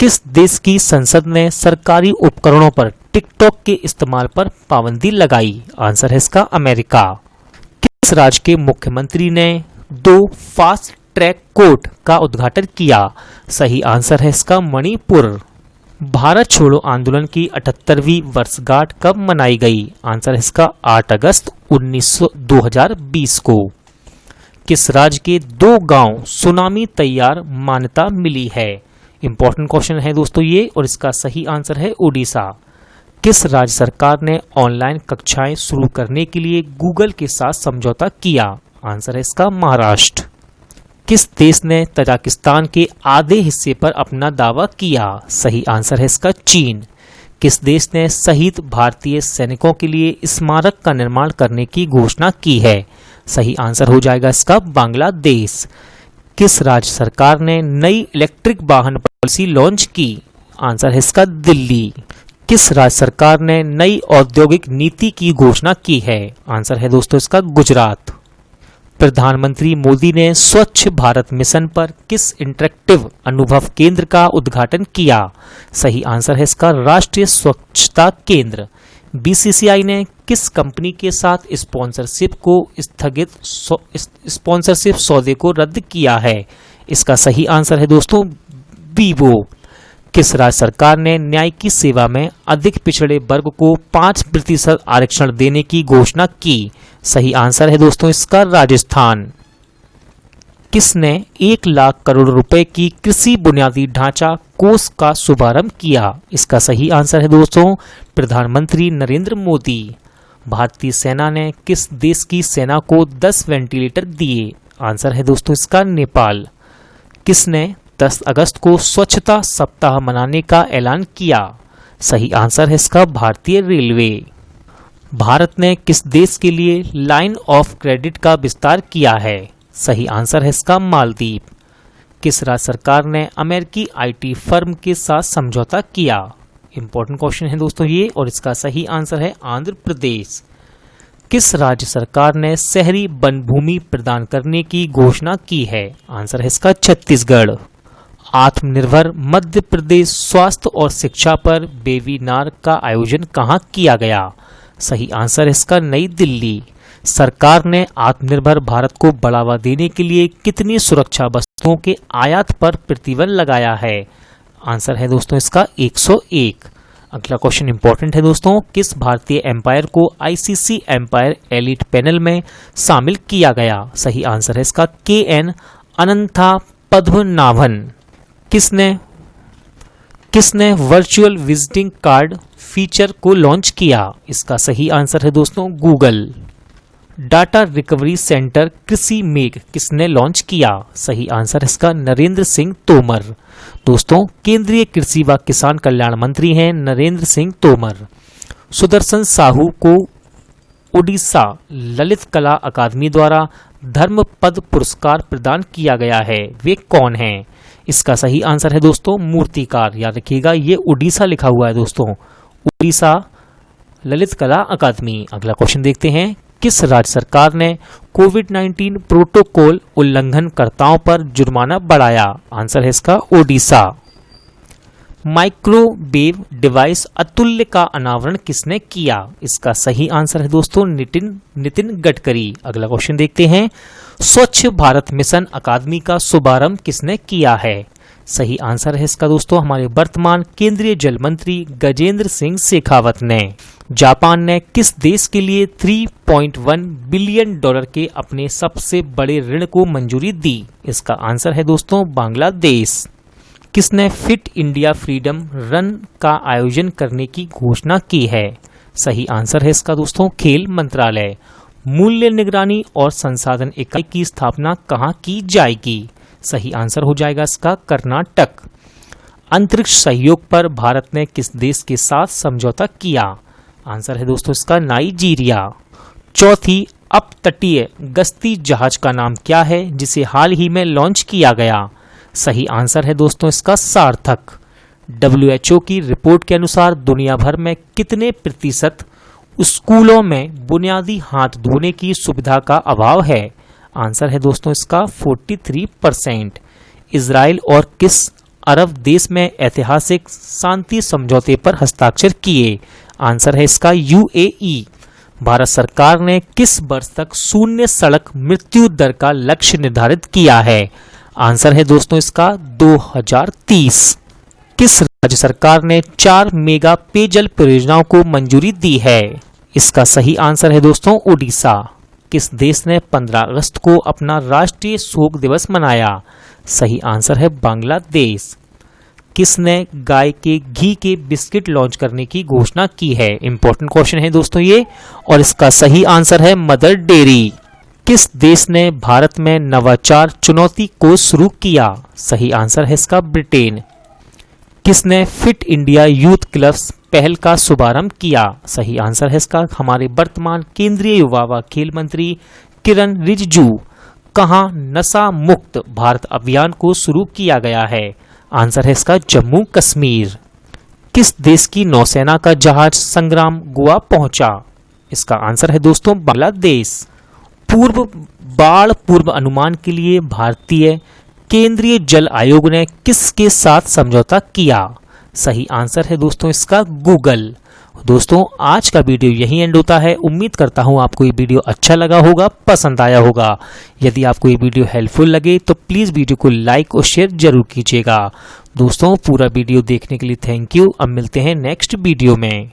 किस देश की संसद ने सरकारी उपकरणों पर टिकटॉक के इस्तेमाल पर पाबंदी लगाई? आंसर है इसका अमेरिका। किस राज्य के मुख्यमंत्री ने 2 फास्ट ट्रैक कोर्ट का उद्घाटन किया? सही आंसर है इसका मणिपुर। भारत छोड़ो आंदोलन की 78वीं वर्षगांठ कब मनाई गई? आंसर है इसका 8 अगस्त 2020 को। किस राज्य के 2 गांव सुनामी तैयार मान्यता मिली है? इंपॉर्टेंट क्वेश्चन है दोस्तों ये, और इसका सही आंसर है ओडिशा। किस राज्य सरकार ने ऑनलाइन कक्षाएं शुरू करने के लिए गूगल के साथ समझौता किया? आंसर है इसका महाराष्ट्र। किस देश ने तजाकिस्तान के आधे हिस्से पर अपना दावा किया? सही आंसर है इसका चीन। किस देश ने शहीद भारतीय सैनिकों के लिए स्मारक का निर्माण करने की घोषणा की है? सही आंसर हो जाएगा इसका बांग्लादेश। किस राज्य सरकार ने नई इलेक्ट्रिक वाहन पॉलिसी लॉन्च की? आंसर है इसका दिल्ली। किस राज्य सरकार ने नई औद्योगिक नीति की घोषणा की है? आंसर है दोस्तों इसका गुजरात। प्रधानमंत्री मोदी ने स्वच्छ भारत मिशन पर किस इंटरेक्टिव अनुभव केंद्र का उद्घाटन किया? सही आंसर है इसका राष्ट्रीय स्वच्छता केंद्र। बीसीसीआई ने किस कंपनी के साथ स्पॉन्सरशिप सौदे को रद्द किया है? इसका सही आंसर है दोस्तों वीवो। किस राज्य सरकार ने न्यायिक सेवा में अधिक पिछड़े वर्ग को 5% आरक्षण देने की घोषणा की? सही आंसर है दोस्तों इसका राजस्थान। किसने 1 लाख करोड़ रुपए की कृषि बुनियादी ढांचा कोष का शुभारंभ किया? इसका सही आंसर है दोस्तों प्रधानमंत्री नरेंद्र मोदी। भारतीय सेना ने किस देश की सेना को 10 वेंटिलेटर दिए? आंसर है दोस्तों इसका नेपाल। किसने 10 अगस्त को स्वच्छता सप्ताह मनाने का ऐलान किया? सही आंसर है इसका भारतीय रेलवे। भारत ने किस देश के लिए लाइन ऑफ क्रेडिट का विस्तार किया है? सही आंसर है इसका मालदीव। किस राज्य सरकार ने अमेरिकी आईटी फर्म के साथ समझौता किया? इंपॉर्टेंट क्वेश्चन है दोस्तों ये, और इसका सही आंसर है आंध्र प्रदेश। किस राज्य सरकार ने शहरी वन भूमि प्रदान करने की घोषणा की है? आंसर है इसका छत्तीसगढ़। आत्मनिर्भर मध्य प्रदेश स्वास्थ्य और शिक्षा पर वेबिनार का आयोजन कहाँ किया गया? सही आंसर है इसका नई दिल्ली। सरकार ने आत्मनिर्भर भारत को बढ़ावा देने के लिए कितनी सुरक्षा वस्तुओं के आयात पर प्रतिबंध लगाया है? आंसर है दोस्तों इसका 101। अगला क्वेश्चन इंपॉर्टेंट है दोस्तों, किस भारतीय एम्पायर को आईसीसी एम्पायर एलिट पैनल में शामिल किया गया? सही आंसर है इसका KN अनंथा पद्मनाभन। किसने किसने वर्चुअल विजिटिंग कार्ड फीचर को लॉन्च किया? इसका सही आंसर है दोस्तों गूगल। डाटा रिकवरी सेंटर कृषि मेघ किसने लॉन्च किया? सही आंसर है इसका नरेंद्र सिंह तोमर। दोस्तों केंद्रीय कृषि व किसान कल्याण मंत्री हैं नरेंद्र सिंह तोमर। सुदर्शन साहू को ओडिशा ललित कला अकादमी द्वारा धर्मपद पुरस्कार प्रदान किया गया है, वे कौन हैं? इसका सही आंसर है दोस्तों मूर्तिकार। याद रखिएगा ये उड़ीसा लिखा हुआ है दोस्तों, उड़ीसा ललित कला अकादमी। अगला क्वेश्चन देखते हैं, किस राज्य सरकार ने कोविड-19 प्रोटोकॉल उल्लंघनकर्ताओं पर जुर्माना बढ़ाया? आंसर है इसका ओडिशा। माइक्रोवेव डिवाइस अतुल्य का अनावरण किसने किया? इसका सही आंसर है दोस्तों नितिन गडकरी। अगला क्वेश्चन देखते हैं, स्वच्छ भारत मिशन अकादमी का शुभारंभ किसने किया है? सही आंसर है इसका दोस्तों हमारे वर्तमान केंद्रीय जल मंत्री गजेंद्र सिंह शेखावत ने। जापान ने किस देश के लिए 3.1 बिलियन डॉलर के अपने सबसे बड़े ऋण को मंजूरी दी? इसका आंसर है दोस्तों बांग्लादेश। किसने फिट इंडिया फ्रीडम रन का आयोजन करने की घोषणा की है? सही आंसर है इसका दोस्तों खेल मंत्रालय। मूल्य निगरानी और संसाधन इकाई की स्थापना कहाँ की जाएगी? सही आंसर हो जाएगा इसका कर्नाटक। अंतरिक्ष सहयोग पर भारत ने किस देश के साथ समझौता किया? आंसर है दोस्तों इसका नाइजीरिया। चौथी अपतटीय गश्ती जहाज का नाम क्या है जिसे हाल ही में लॉन्च किया गया? सही आंसर है दोस्तों इसका सार्थक। WHO की रिपोर्ट के अनुसार दुनिया भर में कितने प्रतिशत स्कूलों में बुनियादी हाथ धोने की सुविधा का अभाव है? आंसर है दोस्तों इसका 43%। इजराइल और किस अरब देश में ऐतिहासिक शांति समझौते पर हस्ताक्षर किए? आंसर है इसका UAE। भारत सरकार ने किस वर्ष तक शून्य सड़क मृत्यु दर का लक्ष्य निर्धारित किया है? आंसर है दोस्तों इसका 2030। किस राज्य सरकार ने 4 मेगा पेयजल परियोजनाओं को मंजूरी दी है? इसका सही आंसर है दोस्तों उड़ीसा। किस देश ने 15 अगस्त को अपना राष्ट्रीय शोक दिवस मनाया? सही आंसर है बांग्लादेश। किसने गाय के घी के बिस्किट लॉन्च करने की घोषणा की है? इंपॉर्टेंट क्वेश्चन है दोस्तों ये, और इसका सही आंसर है मदर डेयरी। किस देश ने भारत में नवाचार चुनौती को शुरू किया? सही आंसर है इसका ब्रिटेन। किसने फिट इंडिया यूथ क्लब्स पहल का शुभारंभ किया? सही आंसर है इसका हमारे वर्तमान केंद्रीय युवा व खेल मंत्री किरण रिजिजू। कहां नशा मुक्त भारत अभियान को शुरू किया गया है? आंसर है इसका जम्मू कश्मीर। किस देश की नौसेना का जहाज संग्राम गोवा पहुंचा? इसका आंसर है दोस्तों बांग्लादेश। बाढ़ पूर्व अनुमान के लिए भारतीय केंद्रीय जल आयोग ने किसके साथ समझौता किया? सही आंसर है दोस्तों इसका गूगल। दोस्तों आज का वीडियो यहीं एंड होता है। उम्मीद करता हूं आपको ये वीडियो अच्छा लगा होगा, पसंद आया होगा। यदि आपको ये वीडियो हेल्पफुल लगे तो प्लीज़ वीडियो को लाइक और शेयर जरूर कीजिएगा। दोस्तों पूरा वीडियो देखने के लिए थैंक यू। अब मिलते हैं नेक्स्ट वीडियो में।